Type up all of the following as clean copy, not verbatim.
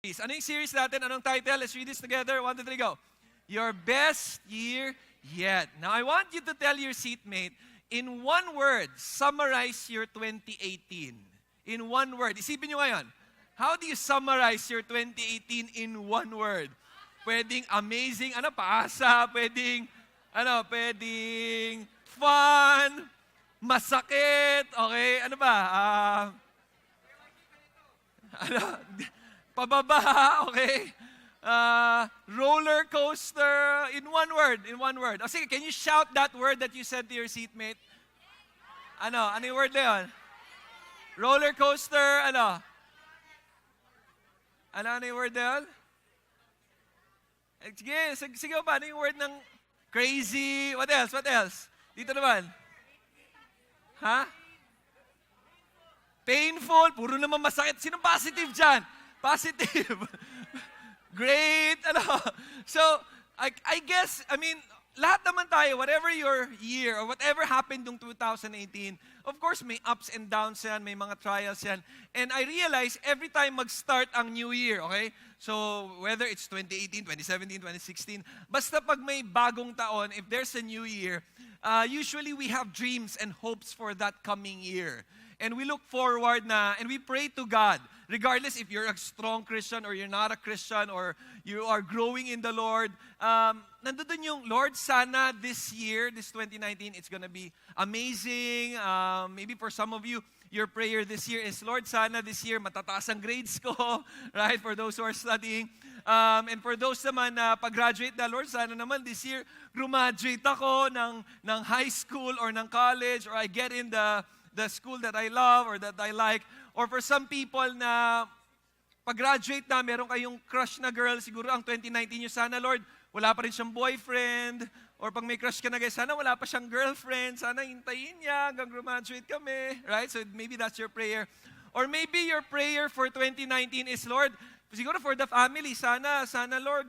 Ano yung series natin? Anong title? Let's read this together. 1, 2, 3, go. Your best year yet. Now, I want you to tell your seatmate, in one word, summarize your 2018. In one word. Isipin nyo ngayon, how do you summarize your 2018 in one word? Pwedeng amazing, paasa, pwedeng fun, masakit, okay? Ano ba? Pababa, okay? Roller coaster, in one word. O sige, can you shout that word that you said to your seatmate? Ano yung word na yun? Roller coaster, ano yung word na yun? Sige pa, ano yung word ng crazy? What else? Dito naman. Ha? Painful, puro naman masakit. Sinong positive dyan? Positive. Great. So, I guess, lahat naman tayo, whatever your year or whatever happened in 2018, of course, may ups and downs yan, may mga trials yan. And I realize every time mag-start ang new year, okay? So, whether it's 2018, 2017, 2016, basta pag may bagong taon, if there's a new year, usually we have dreams and hopes for that coming year. And we look forward and we pray to God, regardless if you're a strong Christian or you're not a Christian or you are growing in the Lord. Nandun yung, Lord, sana this year, this 2019, it's gonna be amazing. Maybe for some of you, your prayer this year is, Lord, sana this year matataas ang grades ko, right? For those who are studying. And for those naman na pag-graduate na, Lord, sana naman this year, graduate ako ng high school or ng college, or I get in the school that I love or that I like. Or for some people na pag-graduate na, meron kayong crush na girl, siguro ang 2019 nyo, sana Lord, wala pa rin siyang boyfriend. Or pag may crush ka na guys, sana wala pa siyang girlfriend. Sana hintayin niya hanggang graduate kami. Right? So maybe that's your prayer. Or maybe your prayer for 2019 is, Lord, siguro for the family, sana Lord,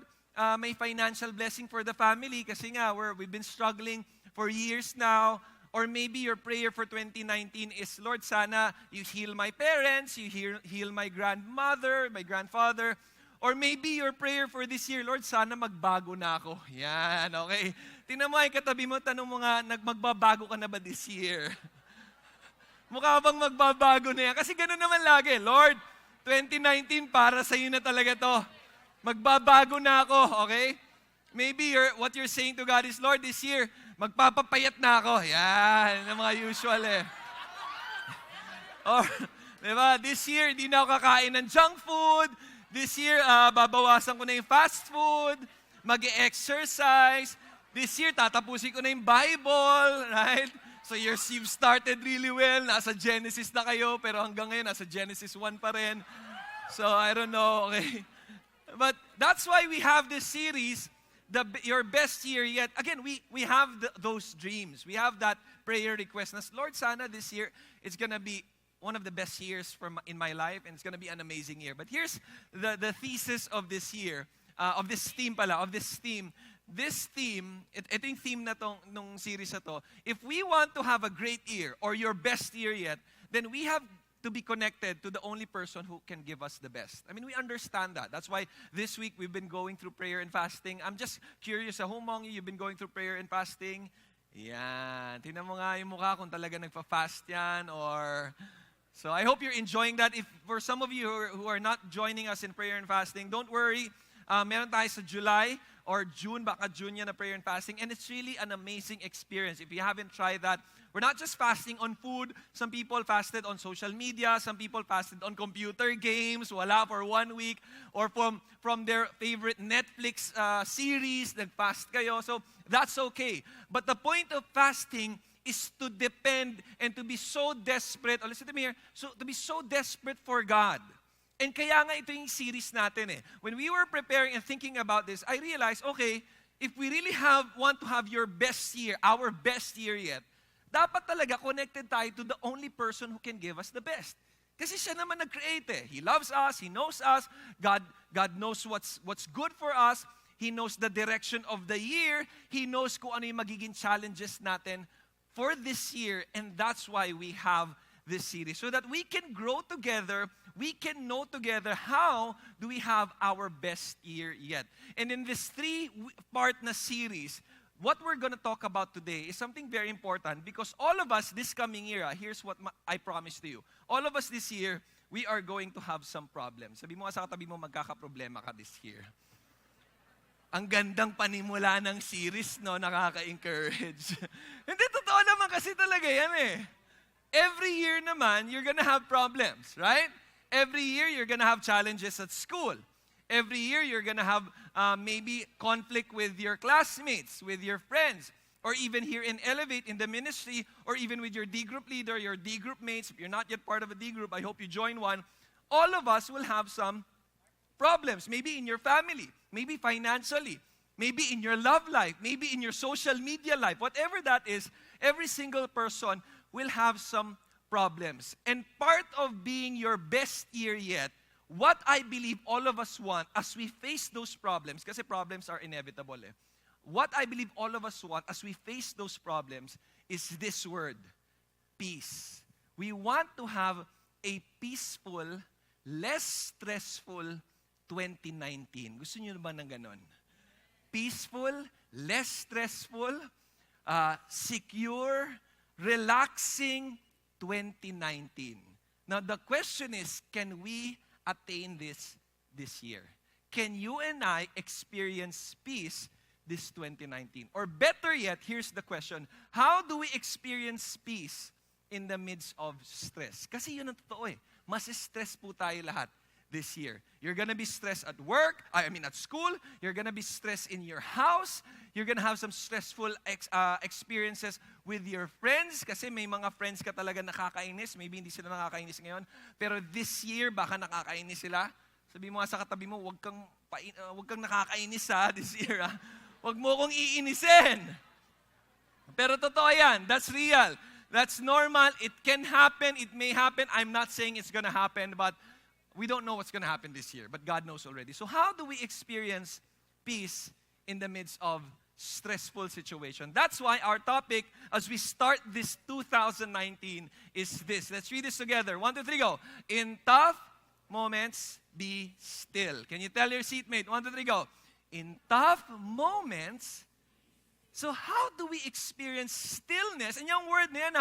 may financial blessing for the family kasi nga we've been struggling for years now. Or maybe your prayer for 2019 is, Lord, sana you heal my parents, you heal my grandmother, my grandfather. Or maybe your prayer for this year, Lord, sana magbago na ako. Yan, okay. Tingnan mo ay katabi mo, tanong mo nga, magbabago ka na ba this year? Mukha bang magbabago na yan? Kasi gano'n naman lagi, Lord, 2019 para sa iyo na talaga to. Magbabago na ako, okay? Maybe what you're saying to God is, Lord, this year, magpapapayat na ako. Yan, ang mga usual eh. Or, diba, this year, hindi na ako kakain ng junk food. This year, babawasan ko na yung fast food. Mag-exercise. This year, tatapusin ko na yung Bible. Right? So you've started really well. Nasa Genesis na kayo, pero hanggang ngayon, nasa Genesis 1 pa rin. So, I don't know, okay? But that's why we have this series, your best year yet. Again, we have those dreams. We have that prayer request. Lord, sana this year, it's gonna be one of the best years in my life, and it's gonna be an amazing year. But here's the thesis of this year, of this theme. This theme, ito yung theme na nung series na to. If we want to have a great year, or your best year yet, then we have to be connected to the only person who can give us the best. We understand that. That's why this week we've been going through prayer and fasting. I'm just curious, who among you've been going through prayer and fasting? Yan. Tingnan mo nga yung mukha kung talaga nagpa-fast yan or... So I hope you're enjoying that. If for some of you who are not joining us in prayer and fasting, don't worry. Meron tayo sa July or June, baka June yan na prayer and fasting. And it's really an amazing experience. If you haven't tried that, we're not just fasting on food. Some people fasted on social media. Some people fasted on computer games. Wala for 1 week. Or from their favorite Netflix series, nag-fast kayo. So that's okay. But the point of fasting is to depend and to be so desperate. Oh, listen to me here. So to be so desperate for God. And kaya nga ito yung series natin eh. When we were preparing and thinking about this, I realized, okay, if we really want to have your best year, our best year yet, dapat talaga connected tayo to the only person who can give us the best. Kasi siya naman nag-create eh. He loves us, He knows us, God knows what's good for us, He knows the direction of the year, He knows kung ano yung magiging challenges natin for this year, and that's why we have this series, so that we can grow together we can know together how do we have our best year yet. And in this three-part na series, what we're going to talk about today is something very important because all of us this coming year, here's what I promise to you. All of us this year, we are going to have some problems. Sabi mo sa katabi mo, magkakaproblema ka this year. Ang gandang panimula ng series, no? Nakaka-encourage. Hindi, totoo naman kasi talaga yan eh. Every year naman, you're gonna have problems, right? Every year, you're gonna have challenges at school. Every year, you're gonna have maybe conflict with your classmates, with your friends, or even here in Elevate, in the ministry, or even with your D group leader, your D group mates. If you're not yet part of a D group, I hope you join one. All of us will have some problems, maybe in your family, maybe financially, maybe in your love life, maybe in your social media life, whatever that is, every single person will have some problems. And part of being your best year yet, what I believe all of us want as we face those problems, kasi problems are inevitable eh. What I believe all of us want as we face those problems is this word, peace. We want to have a peaceful, less stressful 2019. Gusto niyo ba ng ganon? Peaceful, less stressful, secure, relaxing 2019. Now the question is, can we attain this year? Can you and I experience peace this 2019? Or better yet, here's the question, how do we experience peace in the midst of stress? Kasi yun ang totoo eh. Mas stress po tayo lahat this year. You're gonna be stressed at work, at school. You're gonna be stressed in your house. You're gonna have some stressful experiences with your friends kasi may mga friends ka talaga nakakainis. Maybe hindi sila nakakainis ngayon. Pero this year, baka nakakainis sila. Sabi mo nga sa katabi mo, wag kang nakakainis this year ha. Wag mo kong iinisin. Pero totoo yan. That's real. That's normal. It can happen. It may happen. I'm not saying it's gonna happen, but we don't know what's going to happen this year, but God knows already. So how do we experience peace in the midst of stressful situation? That's why our topic as we start this 2019 is this. Let's read this together. 1, 2, 3, go. In tough moments, be still. Can you tell your seatmate? 1, 2, 3, go. In tough moments, so how do we experience stillness? And yung word na yan,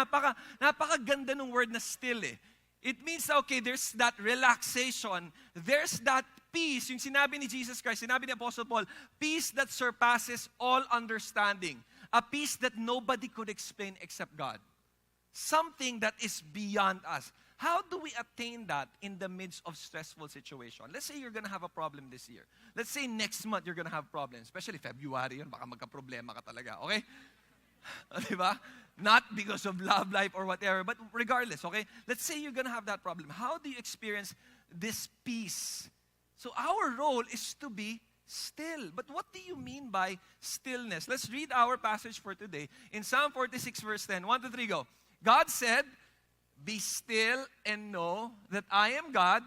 napakaganda ng word na still eh. It means, okay, there's that relaxation, there's that peace. Yung sinabi ni Jesus Christ, sinabi ni Apostle Paul, peace that surpasses all understanding. A peace that nobody could explain except God. Something that is beyond us. How do we attain that in the midst of stressful situation? Let's say you're gonna have a problem this year. Let's say next month you're gonna have problems. Especially February yun, baka magka-problema ka talaga, okay? Diba? Not because of love life or whatever, but regardless, okay? Let's say you're gonna have that problem. How do you experience this peace? So our role is to be still. But what do you mean by stillness? Let's read our passage for today. In Psalm 46 verse 10, 1, 2, 3, go. God said, be still and know that I am God.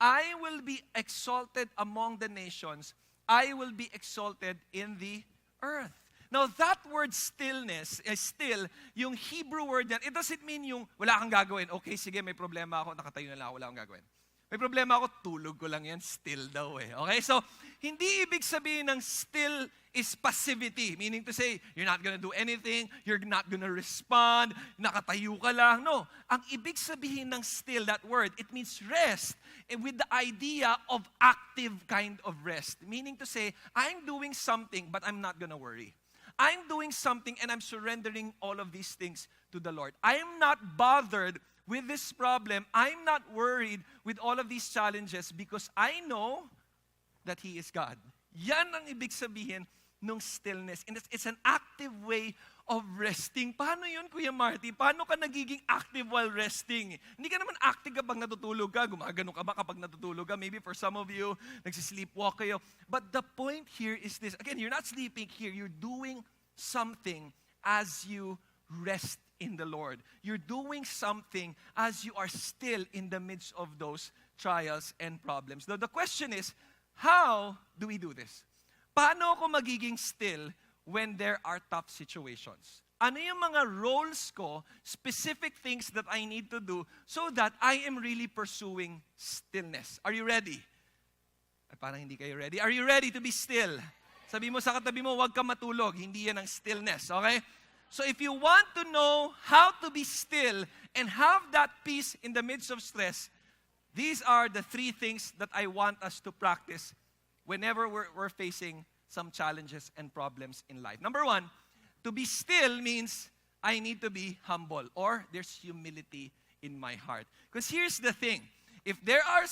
I will be exalted among the nations. I will be exalted in the earth. Now, that word stillness, still, yung Hebrew word yan, it doesn't mean yung wala kang gagawin. Okay, sige, may problema ako, nakatayo na lang ako, wala akong gagawin. May problema ako, tulog ko lang yan, still daw eh. Okay, so, hindi ibig sabihin ng still is passivity. Meaning to say, you're not gonna do anything, you're not gonna respond, nakatayo ka lang. No, ang ibig sabihin ng still, that word, it means rest with the idea of active kind of rest. Meaning to say, I'm doing something, but I'm not gonna worry. I'm doing something and I'm surrendering all of these things to the Lord. I'm not bothered with this problem. I'm not worried with all of these challenges because I know that He is God. Yan ang ibig sabihin ng stillness. And it's an active way of resting. Paano yun, Kuya Marty? Paano ka nagiging active while resting? Hindi ka naman active kapag natutulog ka. Gumagano ka ba kapag natutulog ka? Maybe for some of you, nagsisleepwalk kayo. But the point here is this. Again, you're not sleeping here. You're doing something as you rest in the Lord. You're doing something as you are still in the midst of those trials and problems. Now, the question is, how do we do this? Paano ako magiging still when there are tough situations? Ano yung mga roles ko, specific things that I need to do so that I am really pursuing stillness. Are you ready? Ay, parang hindi kayo ready. Are you ready to be still? Sabi mo sa katabi mo, huwag ka matulog. Hindi yan ang stillness, okay? So if you want to know how to be still and have that peace in the midst of stress, these are the 3 things that I want us to practice whenever we're facing some challenges and problems in life. Number 1, to be still means I need to be humble, or there's humility in my heart. Because here's the thing. If there are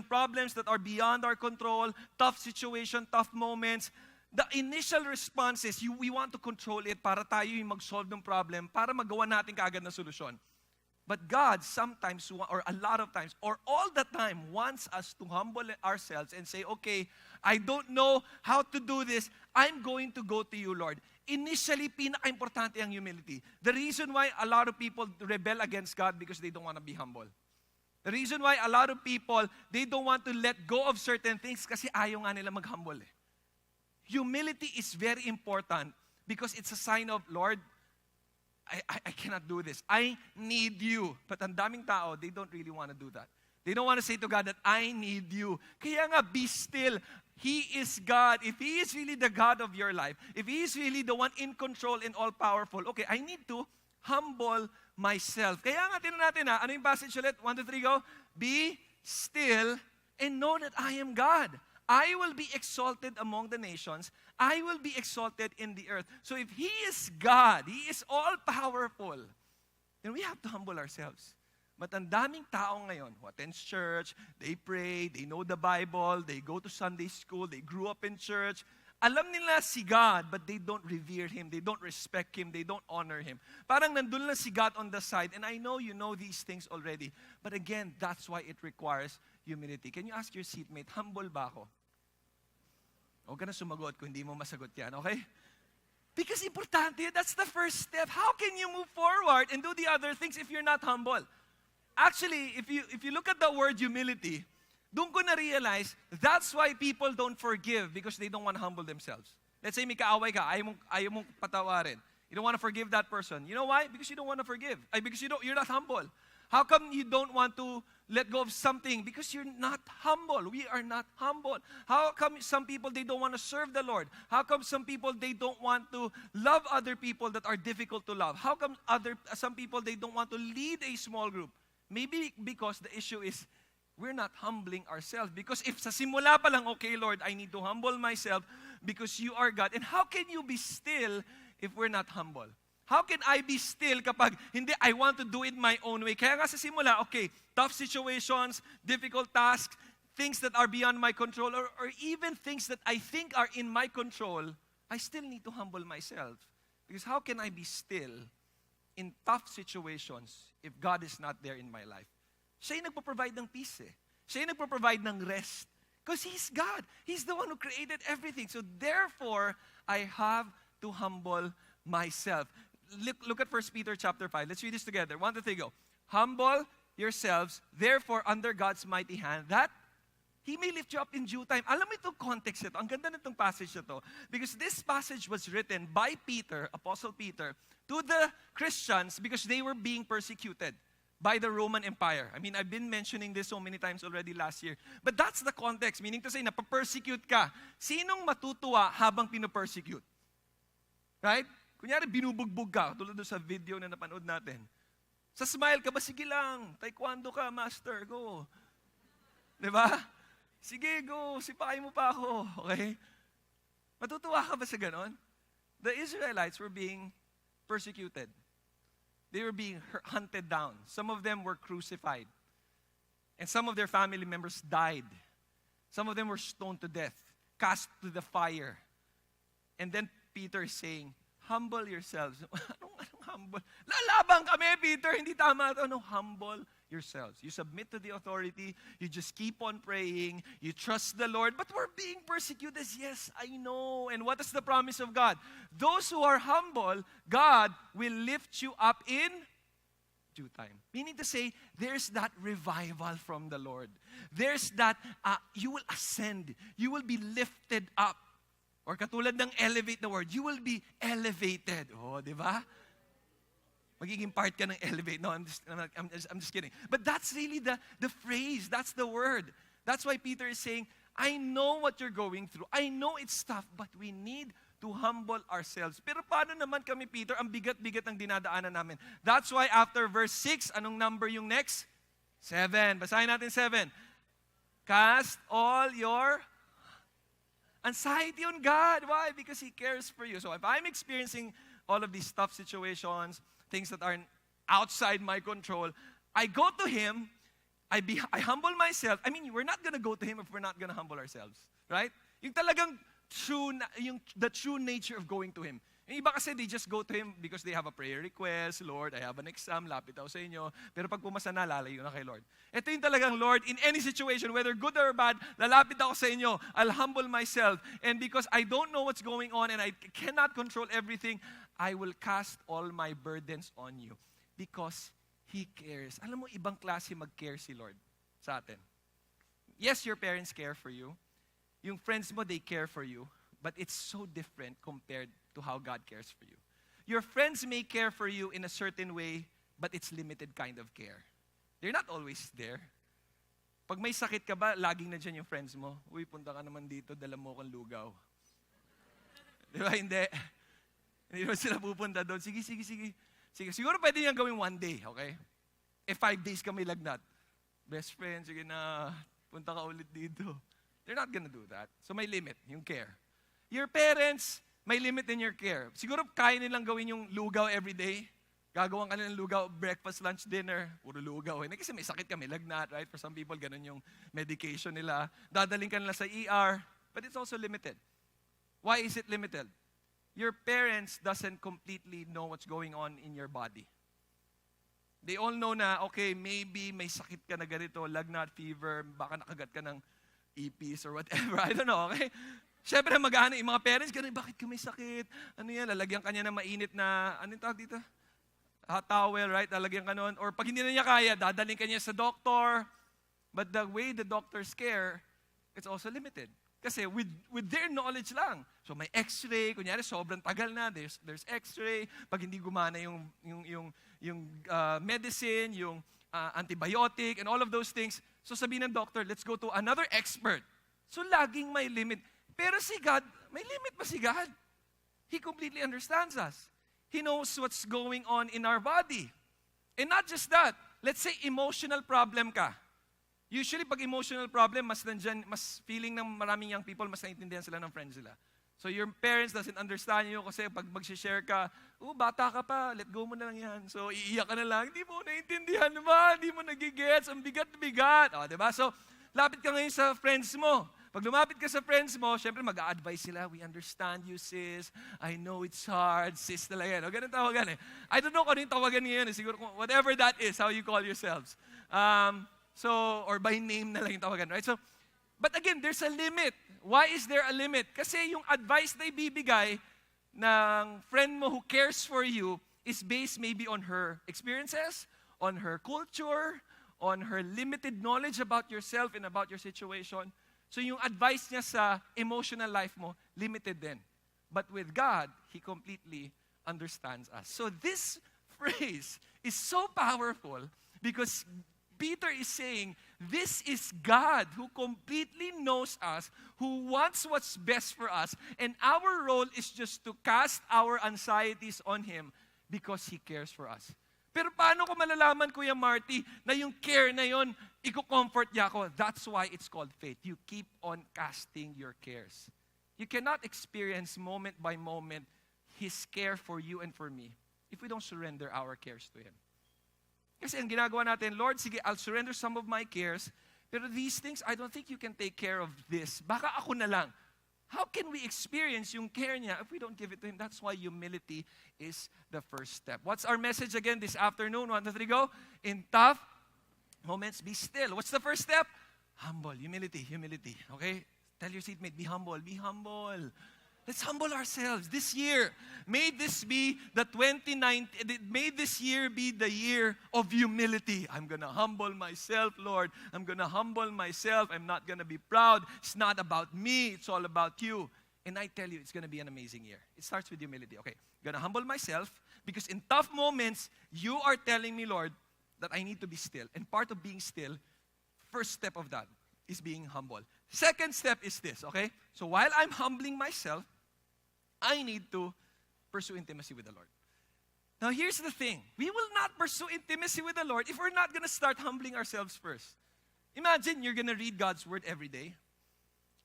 problems that are beyond our control, tough situation, tough moments, the initial response is we want to control it para tayo yung mag-solve ng problem, para magawa natin kaagad na solusyon. But God sometimes, or a lot of times, or all the time, wants us to humble ourselves and say, okay, I don't know how to do this. I'm going to go to you, Lord. Initially, pinaka-importante ang humility. The reason why a lot of people rebel against God because they don't want to be humble. The reason why a lot of people, they don't want to let go of certain things kasi ayaw nga nila mag-humble. Humility is very important because it's a sign of, Lord, I cannot do this. I need you. But ang daming tao, they don't really want to do that. They don't want to say to God that I need you. Kaya nga, be still. He is God. If He is really the God of your life, if He is really the one in control and all-powerful, okay, I need to humble myself. Kaya nga, tinan natin ano yung passage ulit? 1, 2, 3, go. Be still and know that I am God. I will be exalted among the nations. I will be exalted in the earth. So if He is God, He is all-powerful, then we have to humble ourselves. But ang daming tao ngayon who attends church, they pray, they know the Bible, they go to Sunday school, they grew up in church. Alam nila si God, but they don't revere Him, they don't respect Him, they don't honor Him. Parang nandun lang si God on the side, and I know you know these things already. But again, that's why it requires humility. Can you ask your seatmate, humble ba ako? Huwag ka na sumagot kung hindi mo masagot yan, okay? Because importante, that's the first step. How can you move forward and do the other things if you're not humble? Actually, if you look at the word humility, doon ko na-realize, that's why people don't forgive because they don't want to humble themselves. Let's say may kaaway ka, ayaw mong patawarin. You don't want to forgive that person. You know why? Because you don't want to forgive. Because you're not humble. How come you don't want to let go of something? Because you're not humble. We are not humble. How come some people, they don't want to serve the Lord? How come some people, they don't want to love other people that are difficult to love? How come some people, they don't want to lead a small group? Maybe because the issue is we're not humbling ourselves. Because if sa simula pa lang, okay, Lord, I need to humble myself because you are God. And how can you be still if we're not humble? How can I be still kapag hindi, I want to do it my own way? Kaya nga sa simula, okay, tough situations, difficult tasks, things that are beyond my control, or even things that I think are in my control, I still need to humble myself. Because how can I be still in tough situations if God is not there in my life? Siya yung nagpo-provide ng peace eh. Siya yung nagpo-provide ng rest. Because He's God. He's the one who created everything. So therefore, I have to humble myself. Look at 1 Peter chapter 5. Let's read this together. 1, 2, 3, go. Humble yourselves, therefore, under God's mighty hand, that He may lift you up in due time. Alam mo itong context ito. Ang ganda nitong passage ito. Because this passage was written by Peter, Apostle Peter, to the Christians because they were being persecuted by the Roman Empire. I mean, I've been mentioning this so many times already last year. But that's the context. Meaning to say, napapersecute ka. Sinong matutuwa habang pinopersecute? Right? Kunyari, binubugbog ka, tulad doon sa video na napanood natin. Sa smile ka ba? Sige lang. Taekwondo ka, master. Go. Diba? Sige, go. Sipakin mo pa ako. Okay? Matutuwa ka ba sa ganon? The Israelites were being persecuted. They were being hunted down. Some of them were crucified. And some of their family members died. Some of them were stoned to death, cast to the fire. And then Peter is saying, humble yourselves. Anong humble? Lalabang kami, Peter. Hindi tama ito. No, humble yourselves. You submit to the authority. You just keep on praying. You trust the Lord. But we're being persecuted. Yes, I know. And what is the promise of God? Those who are humble, God will lift you up in due time. Meaning to say, there's that revival from the Lord. There's that, you will ascend. You will be lifted up. Or katulad ng elevate na word, you will be elevated. Oh, di ba? Magiging part ka ng elevate. No, I'm just kidding. But that's really the phrase. That's the word. That's why Peter is saying, I know what you're going through. I know it's tough, but we need to humble ourselves. Pero paano naman kami, Peter? Ang bigat-bigat ng dinadaanan namin. That's why after verse 6, anong number yung next? 7. Basahin natin 7. Cast all your anxiety on God. Why? Because He cares for you. So if I'm experiencing all of these tough situations, things that are outside my control, I go to Him, I humble myself. I mean, we're not gonna go to Him if we're not gonna humble ourselves. Right? Yung talagang the true nature of going to Him. Yung iba kasi, they just go to Him because they have a prayer request. Lord, I have an exam, lapit ako sa inyo. Pero pag pumasa na, lalayo na kay Lord. Ito yung talagang, Lord, in any situation, whether good or bad, lalapit ako sa inyo. I'll humble myself. And because I don't know what's going on and I cannot control everything, I will cast all my burdens on you. Because He cares. Alam mo, ibang klase mag-care si Lord sa atin. Yes, your parents care for you. Yung friends mo, they care for you. But it's so different compared to how God cares for you. Your friends may care for you in a certain way, but it's limited kind of care. They're not always there. Pag may sakit ka ba, laging na dyan yung friends mo. Uy, punta ka naman dito, dala mo kang lugaw. Di ba? Hindi. Hindi ba sila pupunta doon? Sige. Siguro pwede niyang gawin one day, okay? 5 days ka may lagnat. Best friend, sige na, punta ka ulit dito. They're not gonna do that. So may limit, yung care. Your parents, may limit in your care. Siguro kaya nilang gawin yung lugaw every day. Gagawan ka ng lugaw, breakfast, lunch, dinner. Puro lugaw. Kasi may sakit ka, may lagnat, right? For some people, ganun yung medication nila. Dadaling ka nila sa ER. But it's also limited. Why is it limited? Your parents doesn't completely know what's going on in your body. They all know na, okay, maybe may sakit ka na ganito, lagnat, fever, baka nakagat ka ng EPs or whatever. I don't know, okay? Siyempre, mag-ano, yung mga parents, gano'n, bakit ka may sakit? Ano yan, lalagyan ka niya ng mainit na, ano yung tawag dito? Hot towel, right? Lalagyan ka nun. Or pag hindi na niya kaya, dadaling ka niya sa doctor. But the way the doctors care, it's also limited. Kasi with their knowledge lang. So may x-ray, kunyari sobrang tagal na, there's x-ray. Pag hindi gumana yung medicine, yung antibiotic, and all of those things. So sabihin ng doctor, let's go to another expert. So laging may limit. Pero si God, may limit ba si God? He completely understands us. He knows what's going on in our body. And not just that, let's say emotional problem ka. Usually pag emotional problem, mas feeling ng maraming young people, mas naiintindihan sila ng friends sila. So your parents doesn't understand you kasi pag mag-share ka, bata ka pa, let go mo na lang yan. So iiyak ka na lang, hindi mo naiintindihan naman, hindi mo nagigets, ang bigat-bigat. Diba? So lapit ka ngayon sa friends mo. Pag lumapit ka sa friends mo, syempre mag-a-advise sila, we understand you, sis. I know it's hard. Sis talaga yan. Ganun tawagan eh. I don't know kung ano yung tawagan ngayon. Siguro whatever that is, how you call yourselves. Or by name na lang yung tawagan, right? So, but again, there's a limit. Why is there a limit? Kasi yung advice na ibibigay ng friend mo who cares for you is based maybe on her experiences, on her culture, on her limited knowledge about yourself and about your situation. So yung advice niya sa emotional life mo, limited din. But with God, He completely understands us. So this phrase is so powerful because Peter is saying, this is God who completely knows us, who wants what's best for us, and our role is just to cast our anxieties on Him because He cares for us. Pero paano ko malalaman, Kuya Marty, na yung care na yon, i-comfort niya ako? That's why it's called faith. You keep on casting your cares. You cannot experience moment by moment His care for you and for me if we don't surrender our cares to Him. Kasi ang ginagawa natin, Lord, sige, I'll surrender some of my cares, pero these things, I don't think you can take care of this. Baka ako na lang. How can we experience yung care niya if we don't give it to Him? That's why humility is the first step. What's our message again this afternoon? 1, 2, 3, go. In tough moments, be still. What's the first step? Humble. Humility. Okay? Tell your seatmate, be humble. Be humble. Let's humble ourselves this year. May this be the 29th, may this year be the year of humility. I'm going to humble myself, Lord. I'm going to humble myself. I'm not going to be proud. It's not about me. It's all about you. And I tell you, it's going to be an amazing year. It starts with humility. Okay, I'm going to humble myself because in tough moments, you are telling me, Lord, that I need to be still. And part of being still, first step of that is being humble. Second step is this, okay? So while I'm humbling myself, I need to pursue intimacy with the Lord. Now here's the thing. We will not pursue intimacy with the Lord if we're not going to start humbling ourselves first. Imagine you're going to read God's word every day.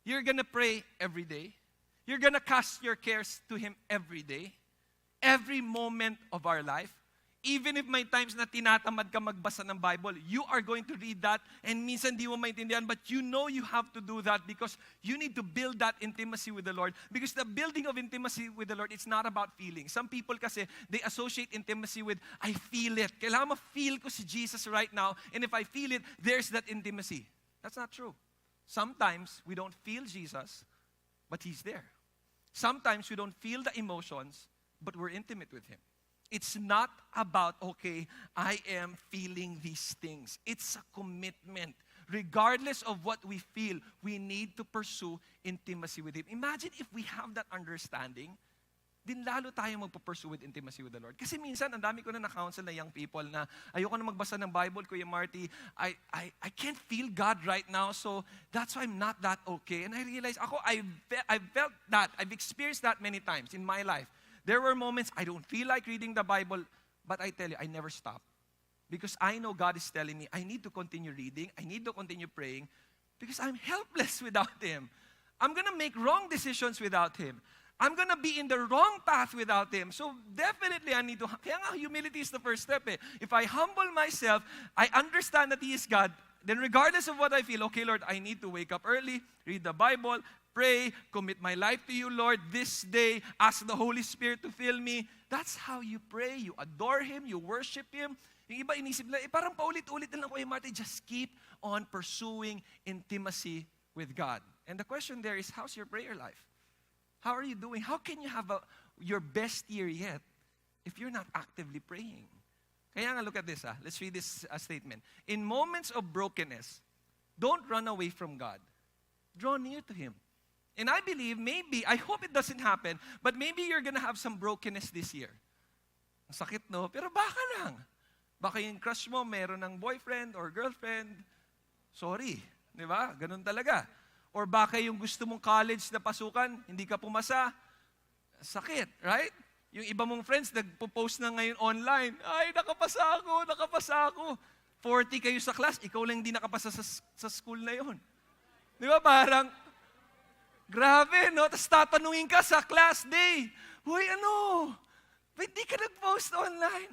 You're going to pray every day. You're going to cast your cares to Him every day. Every moment of our life. Even if may times na tinatamad ka magbasa ng Bible, you are going to read that and minsan di mo maintindihan, but you know you have to do that because you need to build that intimacy with the Lord. Because the building of intimacy with the Lord, it's not about feeling. Some people kasi, they associate intimacy with, I feel it. Kailangan ma-feel ko si Jesus right now, and if I feel it, there's that intimacy. That's not true. Sometimes we don't feel Jesus, but He's there. Sometimes we don't feel the emotions, but we're intimate with Him. It's not about, okay, I am feeling these things. It's a commitment. Regardless of what we feel, we need to pursue intimacy with Him. Imagine if we have that understanding, din lalo tayo magpupursue with intimacy with the Lord. Kasi minsan, ang dami ko na na-counsel na young people na ayoko na magbasa ng Bible, Kuya Marty, I can't feel God right now, so that's why I'm not that okay. And I realized, I've felt that, I've experienced that many times in my life. There were moments I don't feel like reading the Bible, but I tell you, I never stop. Because I know God is telling me, I need to continue reading, I need to continue praying, because I'm helpless without Him. I'm going to make wrong decisions without Him. I'm going to be in the wrong path without Him. So definitely I need to, kaya nga humility is the first step eh. If I humble myself, I understand that He is God, then regardless of what I feel, okay Lord, I need to wake up early, read the Bible, pray, commit my life to You, Lord, this day, ask the Holy Spirit to fill me. That's how you pray. You adore Him, you worship Him. Yung iba inisip nila, parang paulit-ulit na lang, Kuya Marty, just keep on pursuing intimacy with God. And the question there is, how's your prayer life? How are you doing? How can you have your best year yet if you're not actively praying? Kaya nga, look at this. Let's read this statement. In moments of brokenness, don't run away from God. Draw near to Him. And I believe, maybe, I hope it doesn't happen, but maybe you're gonna have some brokenness this year. Ang sakit, no? Pero baka lang. Baka yung crush mo, meron ng boyfriend or girlfriend. Sorry. Di ba? Ganun talaga. Or baka yung gusto mong college na pasukan, hindi ka pumasa. Sakit, right? Yung iba mong friends, nagpo-post na ngayon online, ay, nakapasa ako. 40 kayo sa class, ikaw lang hindi nakapasa sa school na yon. Di ba? Parang, grabe, no? Tapos tatanungin ka sa class day, Hoy, ba't di ka nag-post online?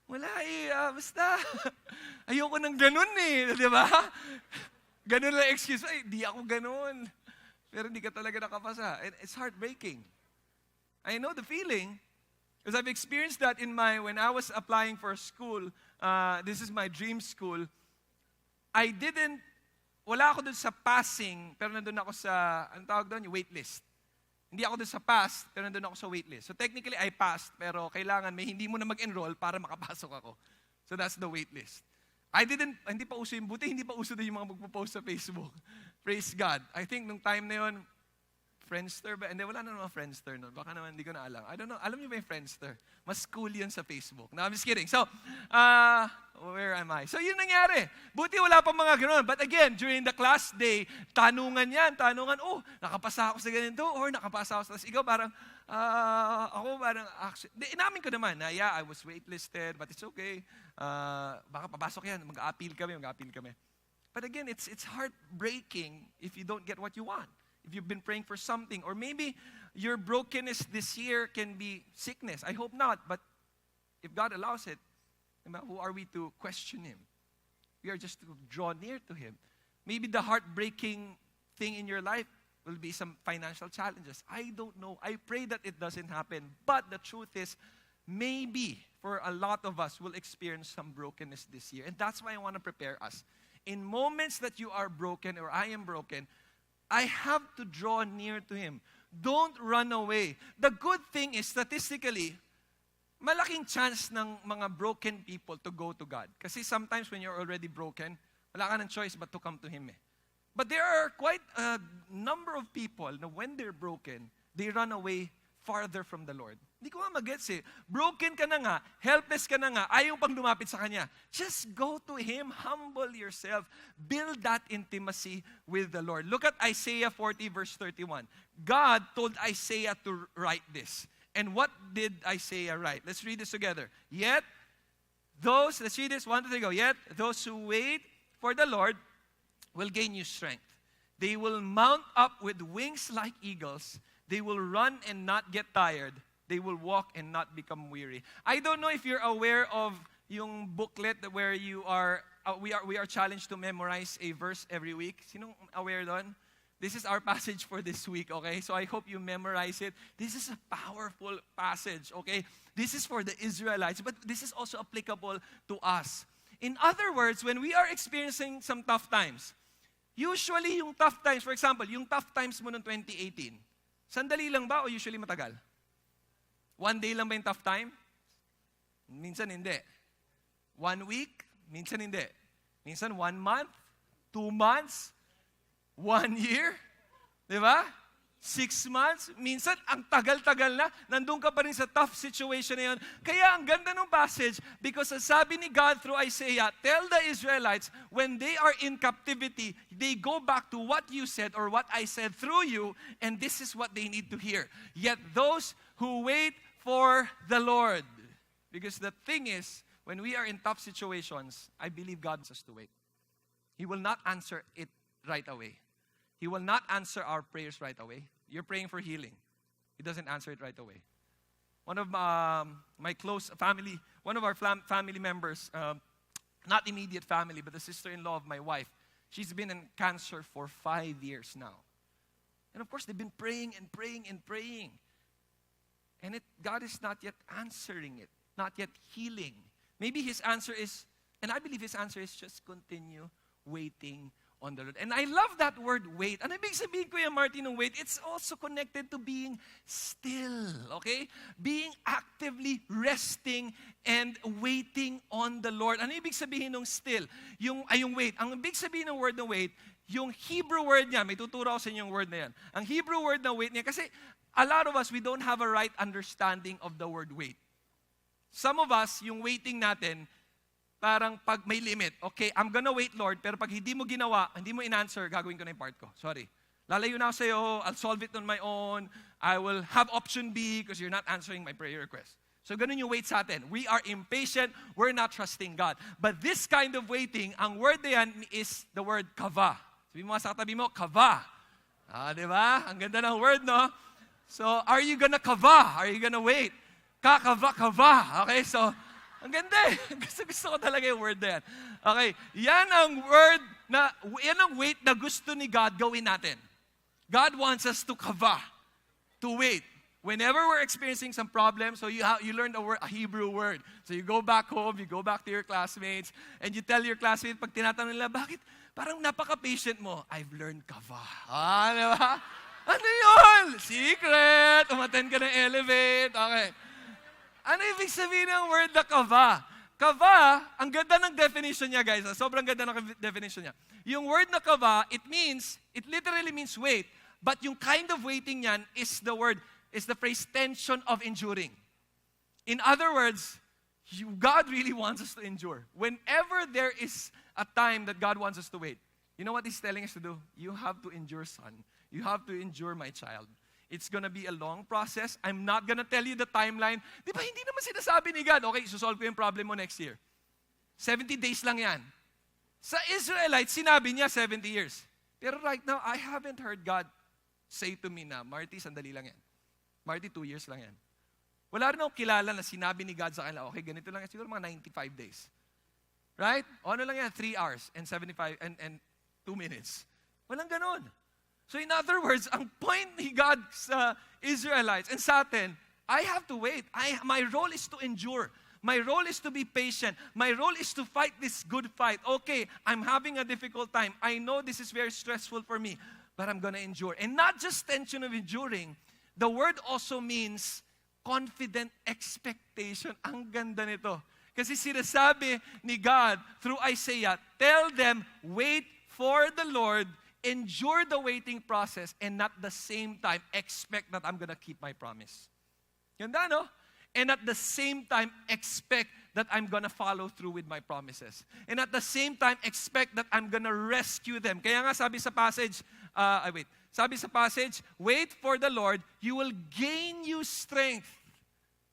Wala basta. Ayoko ng ganun eh, di ba? Ganun lang excuse, di ako ganun. Pero hindi ka talaga nakapasa. And it's heartbreaking. I know the feeling, because I've experienced that when I was applying for school, this is my dream school, wala ako dun sa passing, pero nandun ako sa, anong tawag doon? Yung waitlist. Hindi ako dun sa pass, pero nandun ako sa waitlist. So technically, I passed, pero kailangan hindi mo na mag-enroll para makapasok ako. So that's the waitlist. Hindi pa uso hindi pa uso din yung mga magpo-post sa Facebook. Praise God. I think nung time na yun, Friendster ba? Hindi, wala na naman Friendster nun. Baka naman, hindi ko na alam. I don't know. Alam niyo ba yung Friendster? Mas cool yun sa Facebook. No, I'm just kidding. So, where am I? So, yun nangyari. Buti wala pa mga gano'n. But again, during the class day, tanungan, nakapasa ako sa ganito, or nakapasa ako sa, tapos ikaw parang, actually, inamin ko naman na, yeah, I was waitlisted, but it's okay. Baka papasok yan, mag-a-appeal kami. But again, it's heartbreaking if you don't get what you want. If you've been praying for something, or maybe your brokenness this year can be sickness. I hope not, but if God allows it, who are we to question Him? We are just to draw near to Him. Maybe the heartbreaking thing in your life will be some financial challenges. I don't know. I pray that it doesn't happen. But the truth is, maybe for a lot of us, we'll experience some brokenness this year. And that's why I want to prepare us. In moments that you are broken or I am broken, I have to draw near to Him. Don't run away. The good thing is, statistically, malaking chance ng mga broken people to go to God. Kasi sometimes when you're already broken, wala ka ng choice but to come to Him. But there are quite a number of people na when they're broken, they run away farther from the Lord. Hindi ko nga mag-gets eh. Broken ka na nga, helpless ka na nga, ayaw pang lumapit sa Kanya. Just go to Him, humble yourself, build that intimacy with the Lord. Look at Isaiah 40 verse 31. God told Isaiah to write this. And what did Isaiah write? Let's read this together. Let's read this, 1, 2, 3, go. Yet, those who wait for the Lord will gain new strength. They will mount up with wings like eagles. They will run and not get tired. They will walk and not become weary. I don't know if you're aware of yung booklet where you are, we are challenged to memorize a verse every week. Sinong aware doon? This is our passage for this week, okay? So I hope you memorize it. This is a powerful passage, okay? This is for the Israelites, but this is also applicable to us. In other words, when we are experiencing some tough times, usually yung tough times, for example, yung tough times mo noong 2018, sandali lang ba o usually matagal? One day lang ba yung tough time? Minsan hindi. 1 week? Minsan hindi. Minsan 1 month? 2 months? 1 year? Di ba? 6 months? Minsan, ang tagal-tagal na, nandun ka pa rin sa tough situation na yun. Kaya ang ganda ng passage, because sabi ni God through Isaiah, tell the Israelites, when they are in captivity, they go back to what you said or what I said through you, and this is what they need to hear. Yet those who wait for the Lord. Because the thing is, when we are in tough situations, I believe God wants us to wait. He will not answer it right away. He will not answer our prayers right away. You're praying for healing. He doesn't answer it right away. One of my close family, one of our family members, not immediate family, but the sister-in-law of my wife, she's been in cancer for 5 years now. And of course, they've been praying and praying and praying. And God is not yet answering it, not yet healing. Maybe His answer is, and I believe His answer is just continue waiting on the Lord. And I love that word, wait. Ano ibig sabihin, Kuya Martin, ng wait? It's also connected to being still, okay? Being actively resting and waiting on the Lord. Ano ibig sabihin ng still? Yung wait. Ang ibig sabihin ng word na wait, yung Hebrew word niya, may tuturo ako sa inyo yung word na yan. Ang Hebrew word na wait niya, kasi a lot of us, we don't have a right understanding of the word wait. Some of us, yung waiting natin, parang pag may limit, okay, I'm gonna wait, Lord, pero pag hindi mo ginawa, hindi mo in-answer, gagawin ko na yung part ko. Sorry. Lalayo na ako sa'yo, I'll solve it on my own, I will have option B because you're not answering my prayer request. So ganun yung wait sa atin. We are impatient, we're not trusting God. But this kind of waiting, ang word na yan is the word kava. Sabi mo sa katabi mo, kava. Di ba? Ang ganda ng word, no? So, are you gonna kava? Are you gonna wait? Kakava. Okay, so, ang ganda eh. Gusto ko talaga yung word na yan. Okay, yan ang word yan ang wait na gusto ni God gawin natin. God wants us to kava, to wait. Whenever we're experiencing some problem, so you learn a Hebrew word. So you go back home, you go back to your classmates, and you tell your classmates, pag tinatanong nila, bakit parang napaka-patient mo? I've learned kava. Di ba? Ano yun? Secret! Umattend ka ng Elevate. Okay. Ano ibig sabihin ng word na kava? Kava, ang ganda ng definition niya, guys. Sobrang ganda ng definition niya. Yung word na kava, it literally means wait. But yung kind of waiting niyan is the phrase tension of enduring. In other words, God really wants us to endure. Whenever there is a time that God wants us to wait, you know what He's telling us to do? You have to endure, son. You have to endure, my child. It's gonna be a long process. I'm not gonna tell you the timeline. Di ba, hindi naman sinasabi ni God, okay, susolve ko yung problem mo next year. 70 days lang yan. Sa Israelites, sinabi niya 70 years. Pero right now, I haven't heard God say to me na, Marty, sandali lang yan. Marty, 2 years lang yan. Wala rin akong kilala na sinabi ni God sa kanila, okay, ganito lang yan, siguro mga 95 days. Right? O ano lang yan, 3 hours and 75 and 2 minutes. Walang ganon. So in other words, ang point ni God sa Israelites and sa atin, I have to wait. My role is to endure. My role is to be patient. My role is to fight this good fight. Okay, I'm having a difficult time. I know this is very stressful for me, but I'm gonna endure. And not just tension of enduring, the word also means confident expectation. Ang ganda nito. Kasi sinasabi ni God through Isaiah, tell them, wait for the Lord endure the waiting process and at the same time expect that I'm gonna keep my promise. Ganda, no? And at the same time, expect that I'm gonna follow through with my promises. And at the same time, expect that I'm gonna rescue them. Kaya nga sabi sa passage, wait for the Lord, you will gain you strength.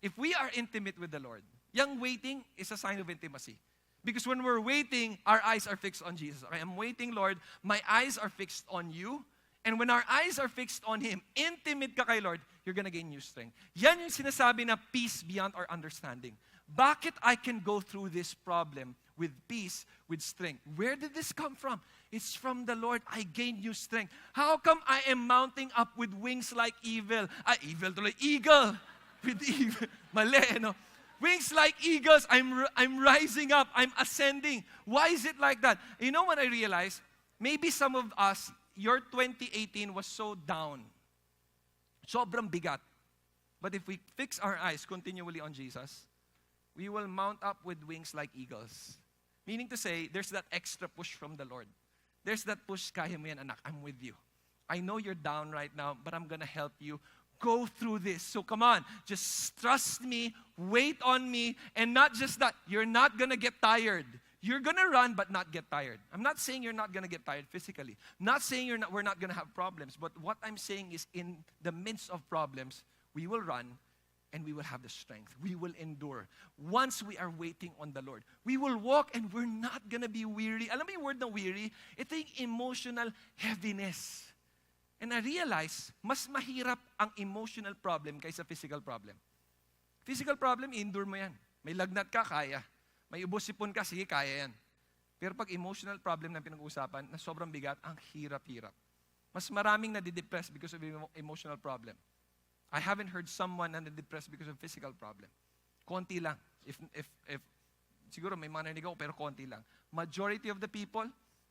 If we are intimate with the Lord, yung waiting is a sign of intimacy. Because when we're waiting, our eyes are fixed on Jesus. Okay, I'm waiting, Lord, my eyes are fixed on you. And when our eyes are fixed on Him, intimate ka kay Lord, you're gonna gain new strength. Yan yung sinasabi na peace beyond our understanding. Bakit I can go through this problem with peace, with strength? Where did this come from? It's from the Lord. I gain new strength. How come I am mounting up with wings like eagle? Eagle. With eagle. Mali, no? Wings like eagles, I'm rising up, I'm ascending. Why is it like that? You know what I realized? Maybe some of us, your 2018 was so down. Sobrang bigat. But if we fix our eyes continually on Jesus, we will mount up with wings like eagles. Meaning to say, there's that extra push from the Lord. There's that push, kaya mo yan, anak, I'm with you. I know you're down right now, but I'm gonna help you go through this. So come on, just trust me, wait on me, and not just that, you're not gonna get tired. You're gonna run but not get tired. I'm not saying you're not gonna get tired physically. Not saying we're not gonna have problems, but what I'm saying is in the midst of problems, we will run and we will have the strength. We will endure. Once we are waiting on the Lord, we will walk and we're not gonna be weary. Alam mo yung word na weary? Ito yung emotional heaviness. And I realize, mas mahirap ang emotional problem kaysa physical problem. Physical problem, endure mo yan. May lagnat ka, kaya. May ubos-sipon ka, sige, kaya yan. Pero pag emotional problem na pinag-uusapan, na sobrang bigat, ang hirap-hirap. Mas maraming nadidepress because of emotional problem. I haven't heard someone na nadidepress because of physical problem. Konti lang. If siguro may manarinig ako, pero konti lang. Majority of the people,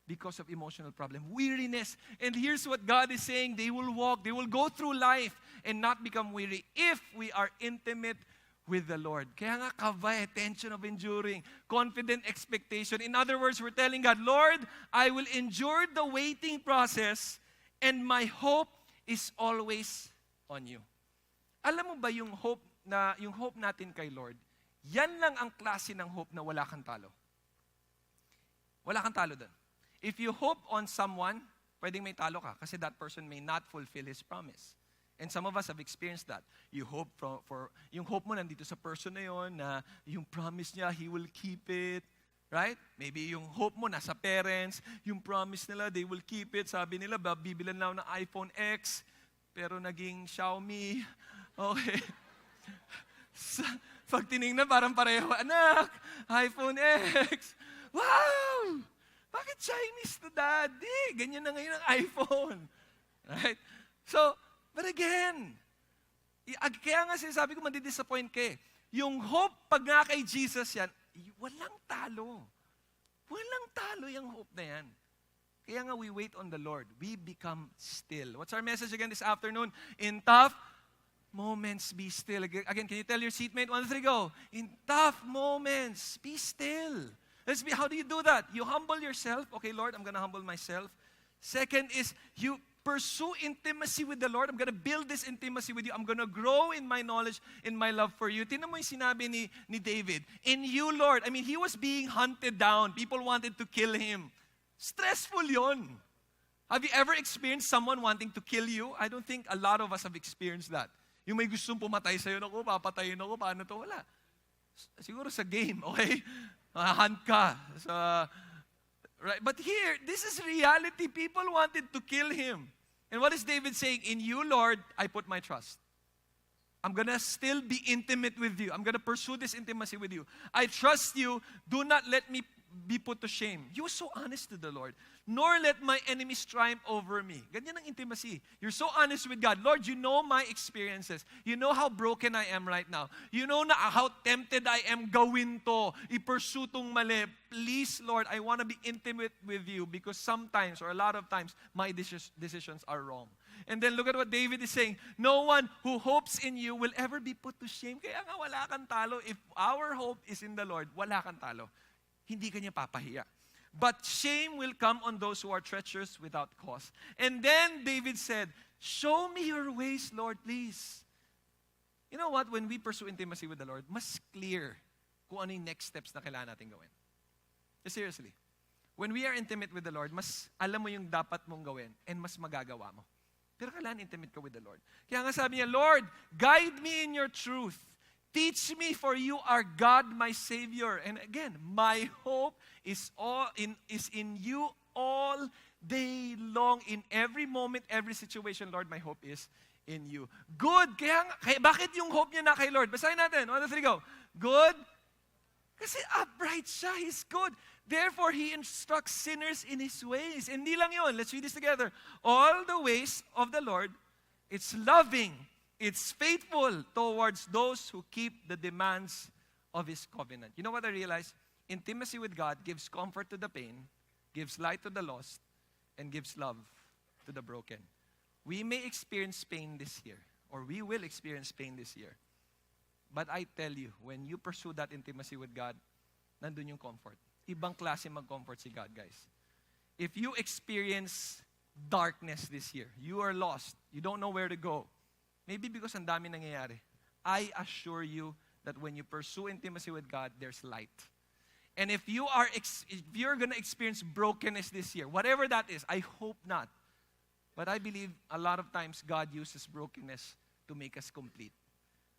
because of emotional problem, weariness. And here's what God is saying, they will walk, they will go through life and not become weary if we are intimate with the Lord. Kaya nga kavay, tension of enduring, confident expectation. In other words, we're telling God, Lord, I will endure the waiting process and my hope is always on you. Alam mo ba yung hope natin kay Lord, yan lang ang klase ng hope na wala kang talo. Wala kang talo doon. If you hope on someone, pwedeng may talo ka kasi that person may not fulfill his promise. And some of us have experienced that. You hope for yung hope mo nandito sa person na yon na yung promise niya, he will keep it. Right? Maybe yung hope mo nasa parents, yung promise nila, they will keep it. Sabi nila, bibilan lang ng iPhone X, pero naging Xiaomi. Okay. Pag tinignan, parang pareho, anak, iPhone X. Wow! Bakit Chinese to daddy? Ganyan na ngayon ang iPhone. Right? So, but again, kaya nga sinasabi ko, mandidisappoint ka eh. Yung hope, pag nga kay Jesus yan, walang talo. Walang talo yung hope na yan. Kaya nga we wait on the Lord. We become still. What's our message again this afternoon? In tough moments, be still. Again, can you tell your seatmate, 1, 2, 3, go. In tough moments, be still. How do you do that? You humble yourself. Okay, Lord, I'm going to humble myself. Second is you pursue intimacy with the Lord. I'm going to build this intimacy with you. I'm going to grow in my knowledge, in my love for you. Tingnan mo yung sinabi ni David. In you, Lord. I mean, he was being hunted down. People wanted to kill him. Stressful yon. Have you ever experienced someone wanting to kill you? I don't think a lot of us have experienced that. Yung may gustong pumatay sa'yo, naku, papatayin ako, paano to? Wala. Siguro sa game, okay? Hunt ka. Right? But here, this is reality. People wanted to kill him. And what is David saying? In you, Lord, I put my trust. I'm going to still be intimate with you. I'm going to pursue this intimacy with you. I trust you. Do not let me be put to shame. You were so honest to the Lord. Nor let my enemies triumph over me. Ganyan ang intimacy. You're so honest with God. Lord, you know my experiences. You know how broken I am right now. You know na how tempted I am gawin to. I-pursue tong mali. Please, Lord, I want to be intimate with you because sometimes or a lot of times my decisions are wrong. And then look at what David is saying. No one who hopes in you will ever be put to shame. Kaya nga wala kang talo. If our hope is in the Lord, wala kang talo. Hindi ka niya papahiya. but shame will come on those who are treacherous without cause. And then David said, show me your ways, Lord, please. You know what? When we pursue intimacy with the Lord, mas clear kung ano yung next steps na kailangan natin gawin. Seriously. When we are intimate with the Lord, mas alam mo yung dapat mong gawin and mas magagawa mo. Pero kailangan intimate ka with the Lord. Kaya nga sabi niya, Lord, guide me in your truth. Teach me, for you are God, my Savior. And again, my hope is in you all day long. In every moment, every situation, Lord, my hope is in you. Good. Kaya bakit yung hope niya na kay Lord? Basahin natin. 1, 2, 3, go. Good. Kasi upright siya. He's good. Therefore, He instructs sinners in His ways. Hindi lang yun. Let's read this together. All the ways of the Lord, it's loving, it's faithful towards those who keep the demands of His covenant. You know what I realized? Intimacy with God gives comfort to the pain, gives light to the lost, and gives love to the broken. We may experience pain this year, or we will experience pain this year. But I tell you, when you pursue that intimacy with God, nandun yung comfort. Ibang klase mag-comfort si God, guys. If you experience darkness this year, you are lost, you don't know where to go, maybe because ang dami nangyayari, I assure you that when you pursue intimacy with God, there's light. And if you're going to experience brokenness this year, whatever that is, I hope not. But I believe a lot of times God uses brokenness to make us complete.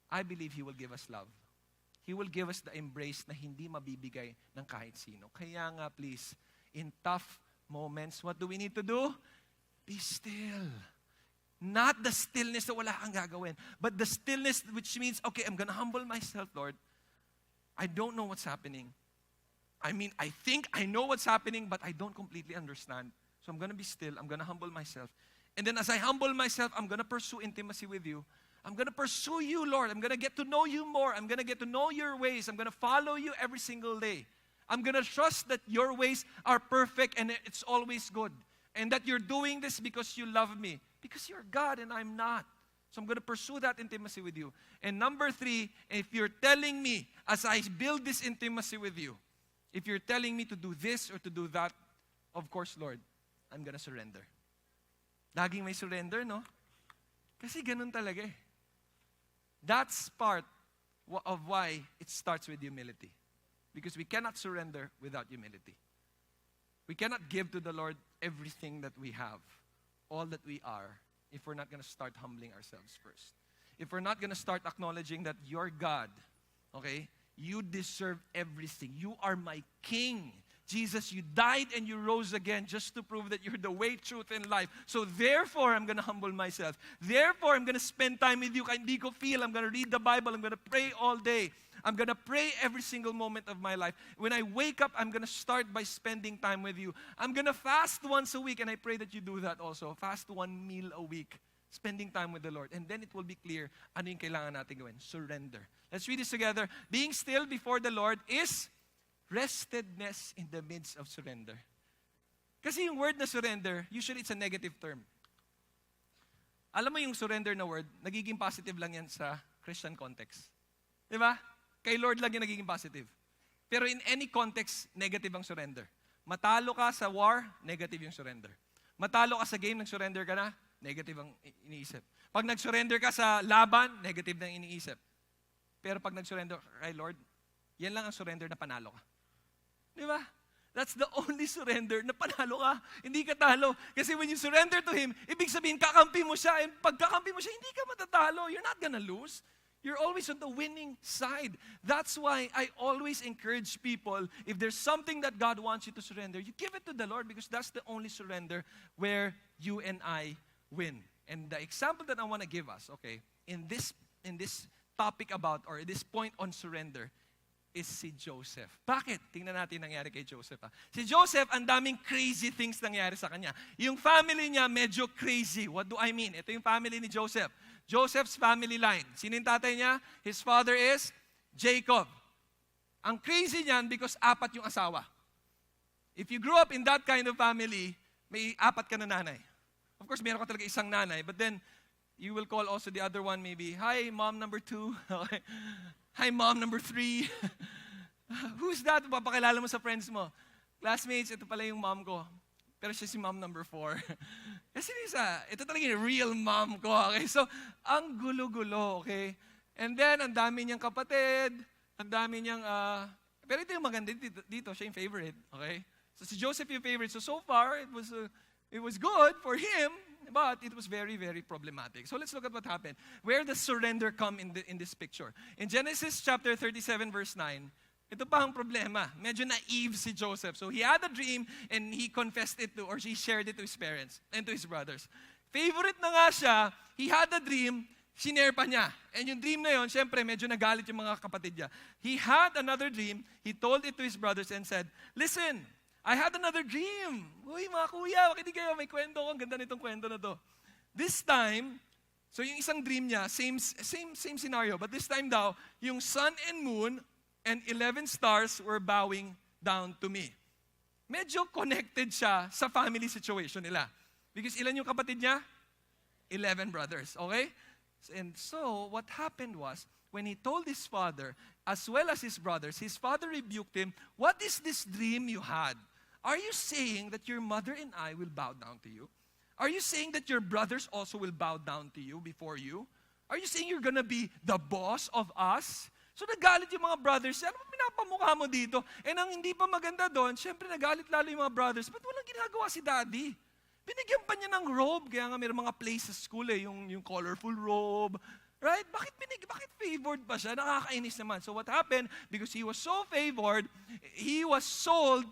I believe He will give us love. He will give us the embrace na hindi mabibigay ng kahit sino. Kaya nga, please, in tough moments, what do we need to do? Be still. Not the stillness na wala kang gagawin, but the stillness which means, okay, I'm gonna humble myself, Lord. I don't know what's happening. I mean, I think I know what's happening, but I don't completely understand. So I'm gonna be still. I'm gonna humble myself. And then as I humble myself, I'm gonna pursue intimacy with you. I'm going to pursue you, Lord. I'm going to get to know you more. I'm going to get to know your ways. I'm going to follow you every single day. I'm going to trust that your ways are perfect and it's always good. And that you're doing this because you love me. Because you're God and I'm not. So I'm going to pursue that intimacy with you. And number 3, if you're telling me, as I build this intimacy with you, if you're telling me to do this or to do that, of course, Lord, I'm going to surrender. Laging may surrender, no? Kasi ganun talaga eh. That's part of why it starts with humility. Because we cannot surrender without humility. We cannot give to the Lord everything that we have, all that we are, if we're not going to start humbling ourselves first. If we're not going to start acknowledging that you're God, okay, you deserve everything. You are my King. Jesus, you died and you rose again just to prove that you're the way, truth, and life. So therefore, I'm going to humble myself. Therefore, I'm going to spend time with you. Kahit hindi ko feel, I'm going to read the Bible. I'm going to pray all day. I'm going to pray every single moment of my life. When I wake up, I'm going to start by spending time with you. I'm going to fast once a week, and I pray that you do that also. Fast 1 meal a week. Spending time with the Lord. And then it will be clear ano yung kailangan natin gawin. Surrender. Let's read this together. Being still before the Lord is restedness in the midst of surrender. Kasi yung word na surrender, usually it's a negative term. Alam mo yung surrender na word, nagiging positive lang yan sa Christian context. Di ba? Kay Lord lang yung nagiging positive. Pero in any context, negative ang surrender. Matalo ka sa war, negative yung surrender. Matalo ka sa game, nag-surrender ka na, negative ang iniisip. Pag nag-surrender ka sa laban, negative na iniisip. Pero pag nag-surrender kay Lord, yan lang ang surrender na panalo ka. Di ba? That's the only surrender na panalo ka. Hindi ka talo. Kasi when you surrender to Him, ibig sabihin, kakampi mo siya. And pag kakampi mo siya, hindi ka matatalo. You're not gonna lose. You're always on the winning side. That's why I always encourage people, if there's something that God wants you to surrender, you give it to the Lord because that's the only surrender where you and I win. And the example that I want to give us, okay, in this topic about, or this point on surrender, is si Joseph. Bakit? Tingnan natin nangyari kay Joseph. Si Joseph, ang daming crazy things nangyari sa kanya. Yung family niya, medyo crazy. What do I mean? Ito yung family ni Joseph. Joseph's family line. Sino yung tatay niya? His father is Jacob. Ang crazy niyan because 4 yung asawa. If you grew up in that kind of family, may 4 ka na nanay. Of course, meron ka talaga isang nanay. But then, you will call also the other one maybe, hi, mom number 2. Okay. Hi, mom number 3. Who's that? Papakilala mo sa friends mo. classmates, ito pala yung mom ko. Pero siya si mom number 4. Kasi ito talaga yung real mom ko, okay? So, ang gulo-gulo, okay? And then, ang dami niyang kapatid, ang dami niyang, pero ito yung maganda dito, siya yung favorite, okay? So, si Joseph yung favorite. So far, it was good for him, but it was very, very problematic. So let's look at what happened. Where does surrender come in this picture? In Genesis chapter 37, verse 9, ito pa ang problema. Medyo naive si Joseph. So he had a dream and he confessed it to, or he shared it to his parents and to his brothers. Favorite na nga siya, he had a dream, sinare pa niya. And yung dream na yun, syempre, medyo nagalit yung mga kapatid niya. He had another dream, he told it to his brothers and said, "Listen, I had another dream. Uy, mga kuya, makinig kayo, may kwento ko. Ang ganda nitong kwento na to. This time, so yung isang dream niya, same scenario, but this time daw, yung sun and moon and 11 stars were bowing down to me." Medyo connected siya sa family situation nila. Because ilan yung kapatid niya? 11 brothers, okay? And so, what happened was, when he told his father, as well as his brothers, his father rebuked him, "What is this dream you had? Are you saying that your mother and I will bow down to you? Are you saying that your brothers also will bow down to you before you? Are you saying you're gonna be the boss of us?" So nagalit yung mga brothers. Ano ba pinapamukha mo dito? And ang hindi pa maganda doon, syempre nagalit lalo yung mga brothers. Ba't walang ginagawa si daddy? Binigyan pa niya ng robe. Kaya nga may mga place sa school yung colorful robe. Right? Bakit favored pa siya? Nakakainis naman. So what happened? Because he was so favored, he was sold.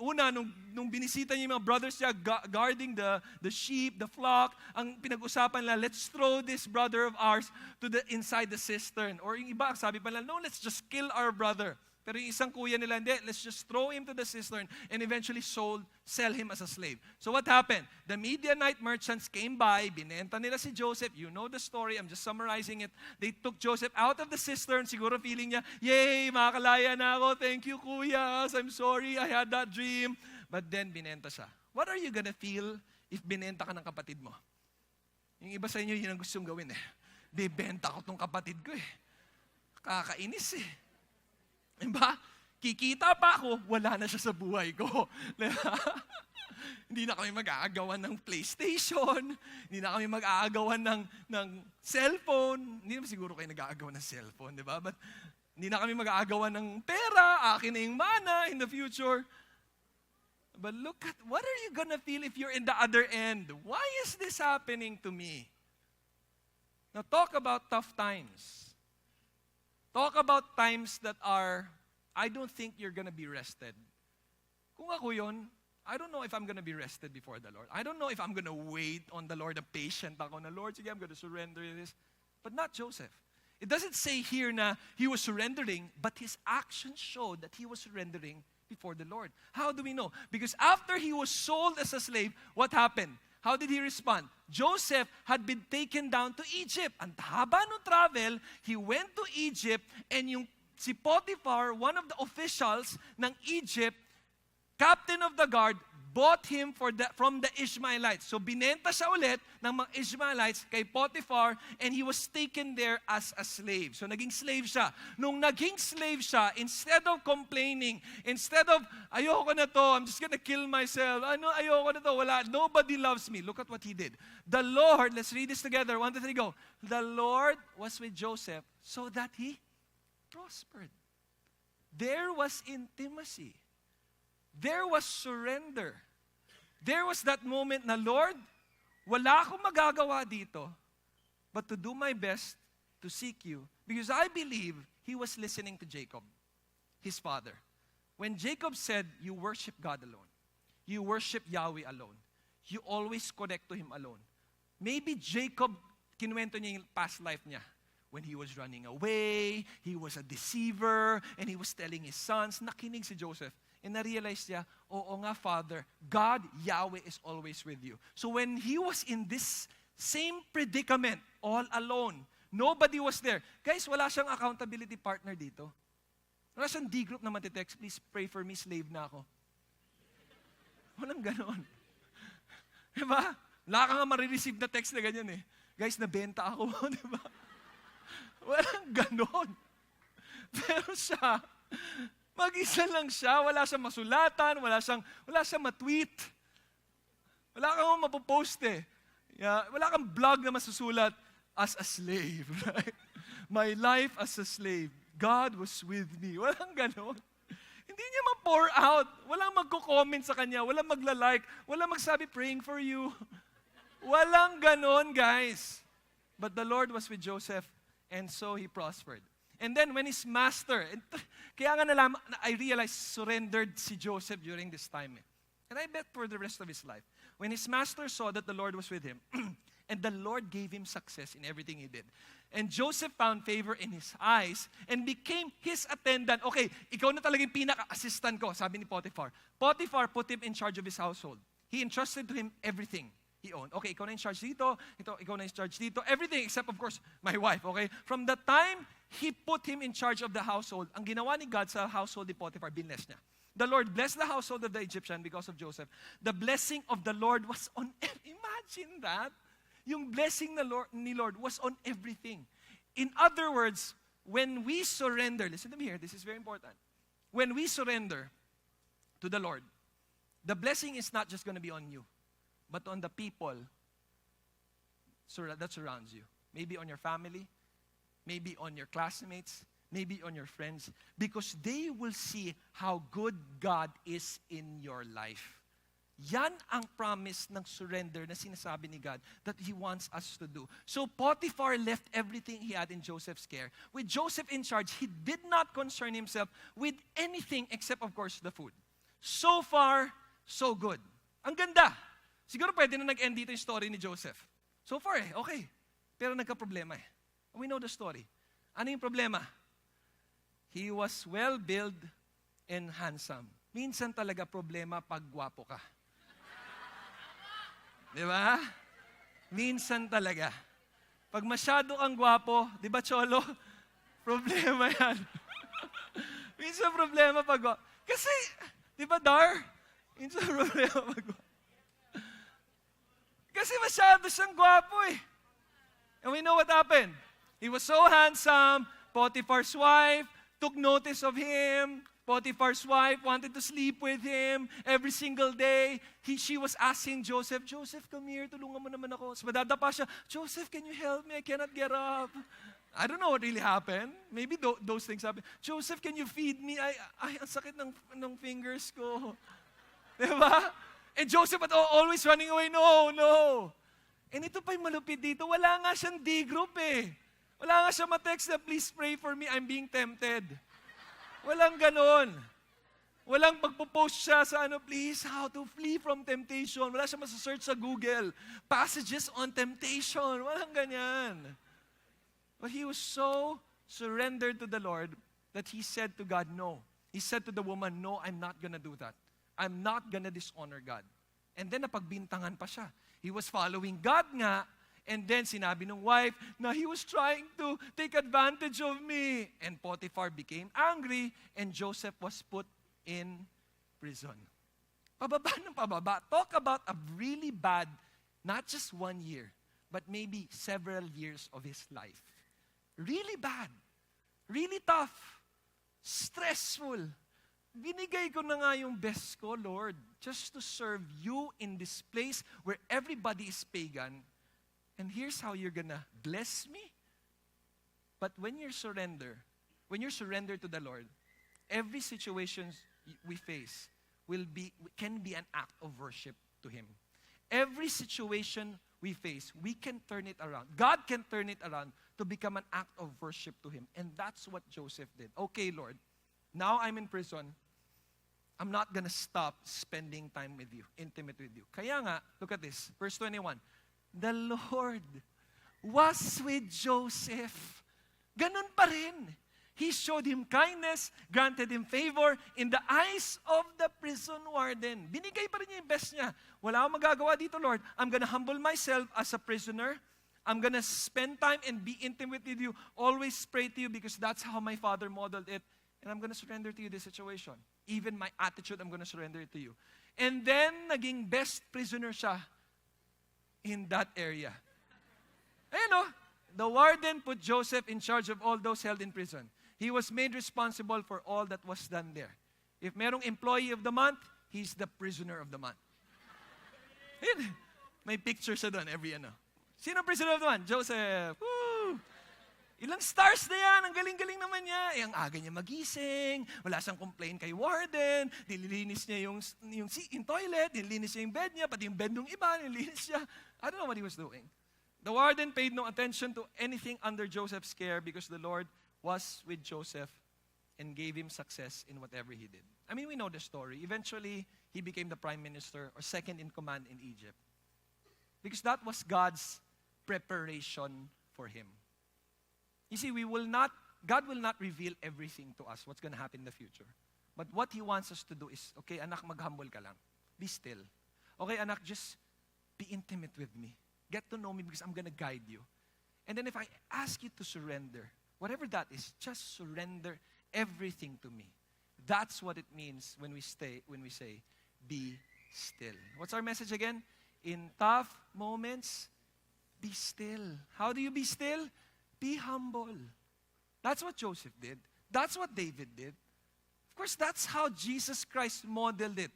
Una, nung binisita niya yung mga brothers niya, guarding the sheep, the flock, ang pinag-usapan nila, let's throw this brother of ours inside the cistern. Or yung iba, sabi pa nila, no, let's just kill our brother. Pero yung isang kuya nila, hindi, let's just throw him to the cistern and eventually sell him as a slave. So what happened? The Midianite merchants came by, binenta nila si Joseph. You know the story, I'm just summarizing it. They took Joseph out of the cistern. Siguro feeling niya, yay, makakalaya na ako. Thank you, kuya. I'm sorry, I had that dream. But then, binenta siya. What are you gonna feel if binenta ka ng kapatid mo? Yung iba sa inyo, yun ang gustong gawin eh. Bibenta ko tong kapatid ko eh. Kakainis eh. Diba? Kikita pa ako, wala na siya sa buhay ko. Diba? Hindi na kami mag-aagawan ng PlayStation, hindi na kami mag-aagawan ng cellphone. Hindi naman siguro kayo nag-aagawan ng cellphone, di ba? But hindi na kami mag-aagawan ng pera, akin na yung mana in the future. But look at, what are you gonna feel if you're in the other end? Why is this happening to me? Now talk about tough times. Talk about times that are, I don't think you're gonna be rested. Kung ako yun, I don't know if I'm gonna be rested before the Lord. I don't know if I'm gonna wait on the Lord, patient ako na, Lord, sige, I'm gonna surrender this. But not Joseph. It doesn't say here na he was surrendering, but his actions showed that he was surrendering before the Lord. How do we know? Because after he was sold as a slave, what happened? How did he respond? Joseph had been taken down to Egypt. Ang haba nung travel, he went to Egypt, and si Potiphar, one of the officials ng Egypt, captain of the guard, bought him from the Ishmaelites. So binenta siya ulit ng mga Ishmaelites kay Potiphar, and he was taken there as a slave. So naging slave siya. Nung naging slave siya, instead of complaining, instead of, ayoko na to, I'm just gonna kill myself, ayoko na to, wala, nobody loves me. Look at what he did. The Lord, let's read this together, 1, 2, 3, go. The Lord was with Joseph so that he prospered. There was intimacy. There was surrender. There was that moment na, Lord, wala akong magagawa dito, but to do my best to seek you. Because I believe he was listening to Jacob, his father. When Jacob said, you worship God alone, you worship Yahweh alone, you always connect to Him alone. Maybe Jacob, kinuwento niya yung past life niya. When he was running away, he was a deceiver, and he was telling his sons, nakinig si Joseph. And na-realize niya, oo nga, Father, God, Yahweh is always with you. So when he was in this same predicament, all alone, nobody was there. Guys, wala siyang accountability partner dito. Wala siyang D-group na matitext, please pray for me, slave na ako. Walang ganon. Diba? Wala ka nga marireceive na text na ganyan eh. Guys, nabenta ako. Diba? Walang ganon. Pero siya, Mag-isa lang siya, wala siyang masulatan, wala siyang matweet. Wala kang mapopost eh. Yeah, wala kang blog na masusulat as a slave. Right? My life as a slave. God was with me. Walang ganon. Hindi niya ma-pour out. Walang magko-comment sa kanya. Walang magla-like. Walang magsabi, praying for you. Walang ganon, guys. But the Lord was with Joseph, and so he prospered. And then when his master, kaya nga I realized surrendered si Joseph during this time. And I bet for the rest of his life. When his master saw that the Lord was with him, and the Lord gave him success in everything he did. And Joseph found favor in his eyes and became his attendant. Okay, ikaw na talagang pinaka-assistant ko, sabi ni Potiphar. Potiphar put him in charge of his household. He entrusted to him everything he owned. Okay, ikaw na in charge dito, ikaw na in charge dito, everything except of course, my wife, okay? From the time he put him in charge of the household, ang ginawa ni God sa household ni Potiphar, binless niya. The Lord blessed the household of the Egyptian because of Joseph. The blessing of the Lord was on, imagine that. Yung blessing ni Lord was on everything. In other words, when we surrender, listen to me here, this is very important. When we surrender to the Lord, the blessing is not just going to be on you, but on the people that surrounds you. Maybe on your family, maybe on your classmates, maybe on your friends, because they will see how good God is in your life. Yan ang promise ng surrender na sinasabi ni God that He wants us to do. So Potiphar left everything he had in Joseph's care. With Joseph in charge, he did not concern himself with anything except, of course, the food. So far, so good. Ang ganda. Siguro pwede na nag-end dito yung story ni Joseph. So far okay. Pero nagka-problema We know the story. Ano yung problema? He was well-built and handsome. Minsan talaga problema pag gwapo ka. Di ba? Minsan talaga. Pag masyado kang gwapo, di ba, Cholo? Problema yan. Minsan problema pag gwapo. Kasi, di ba, Dar? Minsan problema pag gwapo. Kasi masyado siyang gwapo And we know what happened. He was so handsome, Potiphar's wife took notice of him. Potiphar's wife wanted to sleep with him every single day. She was asking Joseph, Joseph, come here, tulungan mo naman ako. So madadapa siya, Joseph, can you help me? I cannot get up. I don't know what really happened. Maybe those things happened. Joseph, can you feed me? Ang sakit ng fingers ko. Diba? And Joseph always running away, no. And ito pa yung malupit dito, wala nga siyang D-group Wala nga siya ma-text na, please pray for me, I'm being tempted. Walang ganon. Walang pagpo-post siya sa please, how to flee from temptation. Wala siya masasearch sa Google. Passages on temptation. Walang ganyan. But he was so surrendered to the Lord that he said to God, no. He said to the woman, no, I'm not gonna do that. I'm not gonna dishonor God. And then napagbintangan pa siya. He was following God nga, and then sinabi ng wife na he was trying to take advantage of me. And Potiphar became angry, and Joseph was put in prison. Pababa ng pababa. Talk about a really bad, not just 1 year, but maybe several years of his life. Really bad. Really tough. Stressful. Binigay ko na nga yung best ko, Lord, just to serve you in this place where everybody is pagan. And here's how you're gonna bless me. But when you're surrendered to the Lord, every situation we face can be an act of worship to Him. Every situation we face, we can turn it around. God can turn it around to become an act of worship to Him. And that's what Joseph did. Okay, Lord, now I'm in prison. I'm not gonna stop spending time with you, intimate with you. Kaya nga, look at this, verse 21. The Lord was with Joseph. Ganun pa rin. He showed him kindness, granted him favor in the eyes of the prison warden. Binigay pa rin niya yung best niya. Wala akong magagawa dito, Lord. I'm gonna humble myself as a prisoner. I'm gonna spend time and be intimate with you. Always pray to you because that's how my father modeled it. And I'm gonna surrender to you this situation. Even my attitude, I'm gonna surrender it to you. And then, naging best prisoner siya in that area. Ayan the warden put Joseph in charge of all those held in prison. He was made responsible for all that was done there. If merong employee of the month, he's the prisoner of the month. Yun. May picture siya doon every ano. Sino prisoner of the month? Joseph. Woo! Ilang stars na yan. Ang galing-galing naman niya. Eh, ang aga niya magising. Wala siyang complain kay warden. Nililinis niya yung toilet. Nililinis niya yung bed niya. Pati yung bed ng iba. Nililinis niya. I don't know what he was doing. The warden paid no attention to anything under Joseph's care because the Lord was with Joseph and gave him success in whatever he did. I mean, we know the story. Eventually, he became the prime minister or second in command in Egypt. Because that was God's preparation for him. You see, God will not reveal everything to us, what's going to happen in the future. But what He wants us to do is, okay, anak, mag-humble ka lang. Be still. Okay, anak, just be intimate with me. Get to know me because I'm going to guide you. And then if I ask you to surrender, whatever that is, just surrender everything to me. That's what it means when we say, be still. What's our message again? In tough moments, be still. How do you be still? Be humble. That's what Joseph did. That's what David did. Of course, that's how Jesus Christ modeled it.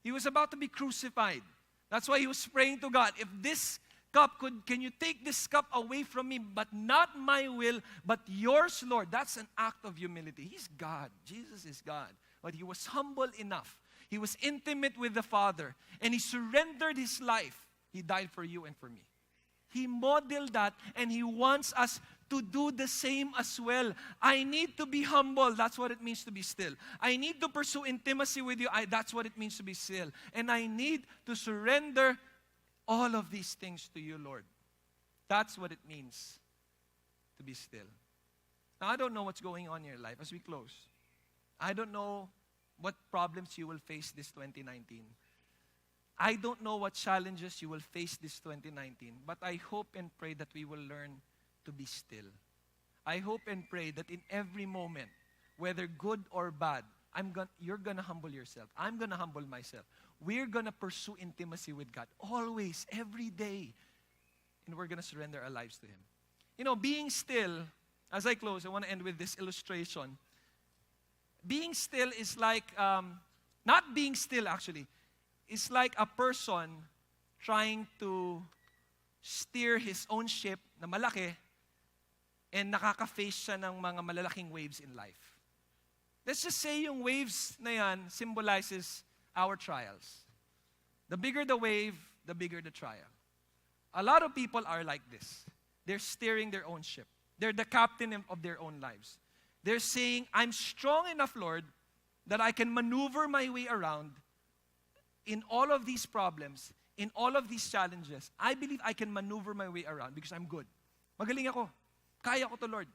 He was about to be crucified. That's why he was praying to God, if this cup can you take this cup away from me, but not my will, but yours, Lord. That's an act of humility. He's God. Jesus is God. But he was humble enough. He was intimate with the Father. And he surrendered his life. He died for you and for me. He modeled that, and He wants us to do the same as well. I need to be humble. That's what it means to be still. I need to pursue intimacy with you. That's what it means to be still. And I need to surrender all of these things to you, Lord. That's what it means to be still. Now, I don't know what's going on in your life as we close. I don't know what problems you will face this 2019. I don't know what challenges you will face this 2019, but I hope and pray that we will learn to be still. I hope and pray that in every moment, whether good or bad, you're going to humble yourself. I'm going to humble myself. We're going to pursue intimacy with God always, every day. And we're going to surrender our lives to Him. You know, being still, as I close, I want to end with this illustration. Being still is like, not being still actually, it's like a person trying to steer his own ship na malaki and nakaka-face siya ng mga malalaking waves in life. Let's just say yung waves na yan symbolizes our trials. The bigger the wave, the bigger the trial. A lot of people are like this. They're steering their own ship. They're the captain of their own lives. They're saying, I'm strong enough, Lord, that I can maneuver my way around in all of these problems, in all of these challenges. I believe I can maneuver my way around because I'm good. Magaling ako. Kaya ko to, Lord.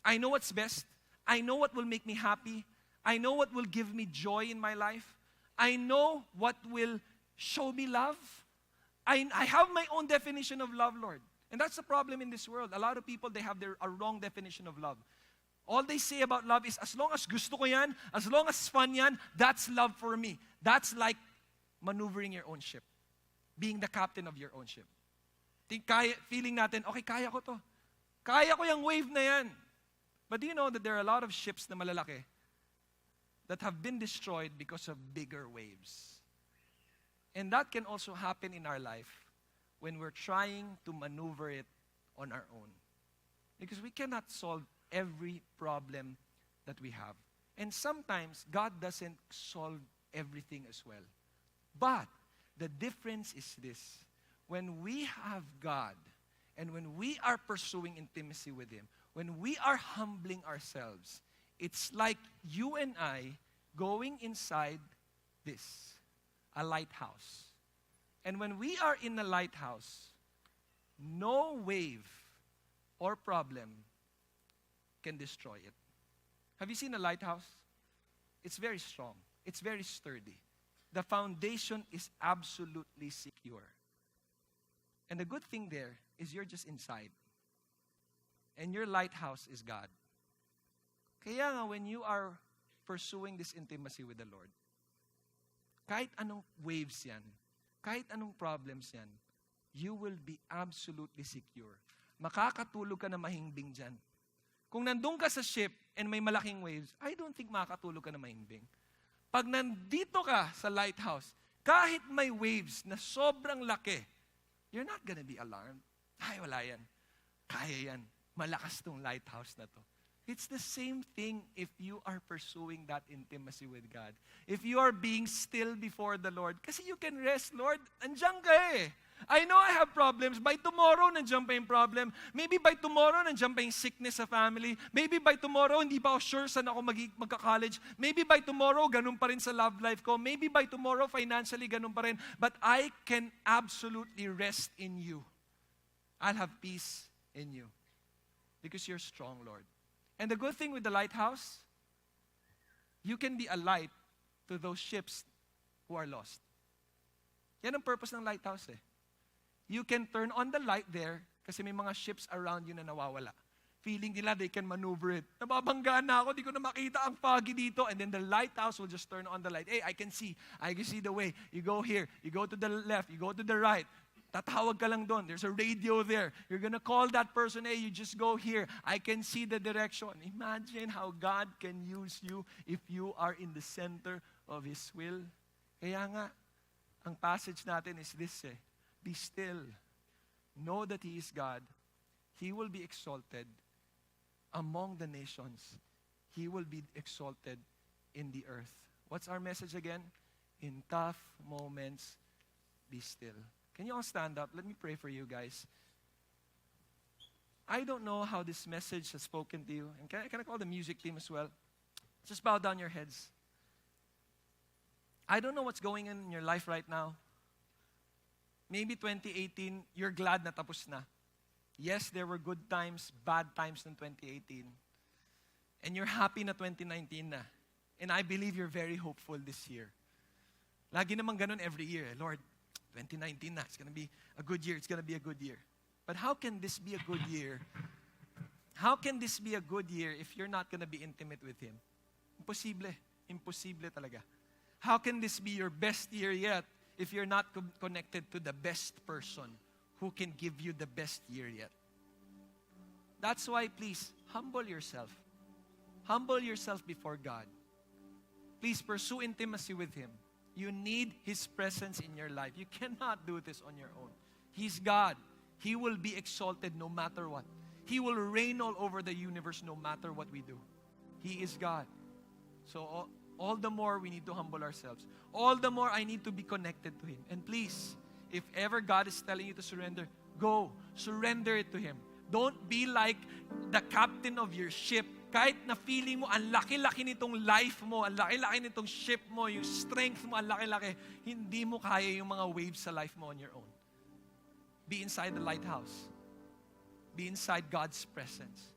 I know what's best. I know what will make me happy. I know what will give me joy in my life. I know what will show me love. I have my own definition of love, Lord. And that's the problem in this world. A lot of people, they have a wrong definition of love. All they say about love is, as long as gusto ko yan, as long as fun yan, that's love for me. That's like maneuvering your own ship. Being the captain of your own ship. Feeling natin, okay, kaya ko to. Kaya ko yung wave na yan. But do you know that there are a lot of ships na malalaki that have been destroyed because of bigger waves? And that can also happen in our life when we're trying to maneuver it on our own. Because we cannot solve every problem that we have. And sometimes, God doesn't solve everything as well. But the difference is this. When we have God, and when we are pursuing intimacy with Him, when we are humbling ourselves, it's like you and I going inside this, a lighthouse. And when we are in a lighthouse, no wave or problem can destroy it. Have you seen a lighthouse? It's very strong. It's very sturdy. The foundation is absolutely secure. And the good thing there is you're just inside. And your lighthouse is God. Kaya nga, when you are pursuing this intimacy with the Lord, kahit anong waves yan, kahit anong problems yan, you will be absolutely secure. Makakatulog ka na mahimbing dyan. Kung nandun ka sa ship and may malaking waves, I don't think makakatulog ka na mahimbing. Pag nandito ka sa lighthouse, kahit may waves na sobrang laki, you're not gonna be alarmed. Ay, wala yan. Kaya yan. Malakas tong lighthouse na to. It's the same thing if you are pursuing that intimacy with God. If you are being still before the Lord. Kasi you can rest, Lord. Andiyan ka eh. I know I have problems. By tomorrow, nandiyan pa yung problem. Maybe by tomorrow, nandiyan pa yung sickness sa family. Maybe by tomorrow, hindi pa ako sure saan ako magka-college. Maybe by tomorrow, ganun pa rin sa love life ko. Maybe by tomorrow, financially, ganun pa rin. But I can absolutely rest in you. I'll have peace in you. Because you're strong, Lord. And the good thing with the lighthouse, you can be a light to those ships who are lost. Yan ang purpose ng lighthouse eh. You can turn on the light there kasi may mga ships around you na nawawala. Feeling nila they can maneuver it. Nababanggaan na ako, di ko na makita ang foggy dito. And then the lighthouse will just turn on the light. Hey, I can see the way. You go here, you go to the left, you go to the right. Tatawag ka lang doon. There's a radio there. You're gonna call that person, hey, you just go here. I can see the direction. Imagine how God can use you if you are in the center of His will. Kaya nga, ang passage natin is this eh. Be still. Know that He is God. He will be exalted among the nations. He will be exalted in the earth. What's our message again? In tough moments, be still. Can you all stand up? Let me pray for you guys. I don't know how this message has spoken to you. And can I call the music team as well? Just bow down your heads. I don't know what's going on in your life right now. Maybe 2018, you're glad na tapos na. Yes, there were good times, bad times in 2018. And you're happy na 2019 na. And I believe you're very hopeful this year. Lagi naman ganun every year. Lord, 2019 na. It's going to be a good year. It's going to be a good year. But how can this be a good year? How can this be a good year if you're not going to be intimate with Him? Imposible. Imposible talaga. How can this be your best year yet if you're not connected to the best person who can give you the best year yet? That's why, please, humble yourself. Humble yourself before God. Please pursue intimacy with Him. You need His presence in your life. You cannot do this on your own. He's God. He will be exalted no matter what. He will reign all over the universe no matter what we do. He is God. So all the more we need to humble ourselves. All the more I need to be connected to Him. And please, if ever God is telling you to surrender, go. Surrender it to Him. Don't be like the captain of your ship. Kahit na feeling mo, ang laki-laki nitong life mo, ang laki-laki nitong ship mo, yung strength mo, ang laki-laki, hindi mo kaya yung mga waves sa life mo on your own. Be inside the lighthouse. Be inside God's presence.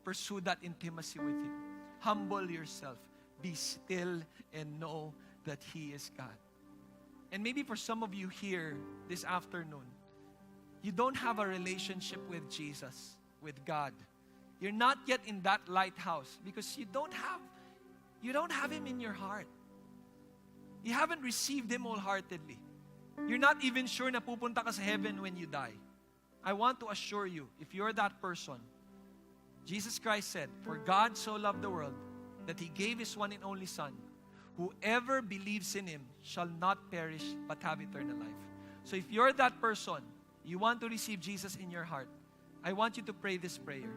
Pursue that intimacy with Him. Humble yourself. Be still and know that He is God. And maybe for some of you here this afternoon, you don't have a relationship with Jesus, with God. You're not yet in that lighthouse because you don't have Him in your heart. You haven't received Him wholeheartedly. You're not even sure na pupunta ka sa heaven when you die. I want to assure you, if you're that person, Jesus Christ said, "For God so loved the world that He gave His one and only Son. Whoever believes in Him shall not perish but have eternal life." So if you're that person, you want to receive Jesus in your heart, I want you to pray this prayer.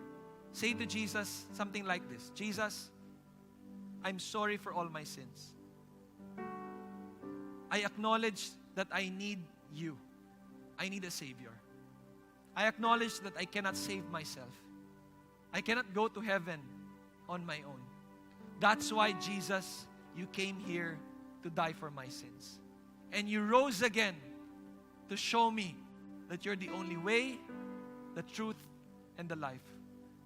Say to Jesus something like this: Jesus, I'm sorry for all my sins. I acknowledge that I need you. I need a Savior. I acknowledge that I cannot save myself. I cannot go to heaven on my own. That's why, Jesus, you came here to die for my sins. And you rose again to show me that you're the only way, the truth, and the life.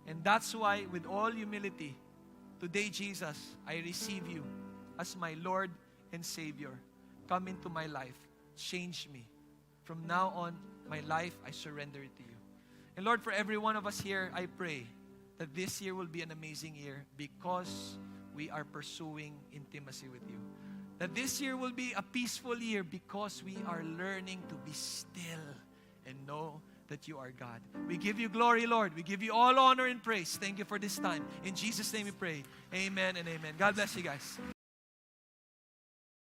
And that's why, with all humility, today, Jesus, I receive you as my Lord and Savior. Come into my life. Change me. From now on, my life, I surrender it to you. And Lord, for every one of us here, I pray that this year will be an amazing year because we are pursuing intimacy with you. That this year will be a peaceful year because we are learning to be still and know that you are God. We give you glory, Lord. We give you all honor and praise. Thank you for this time. In Jesus' name we pray. Amen and amen. God bless you guys.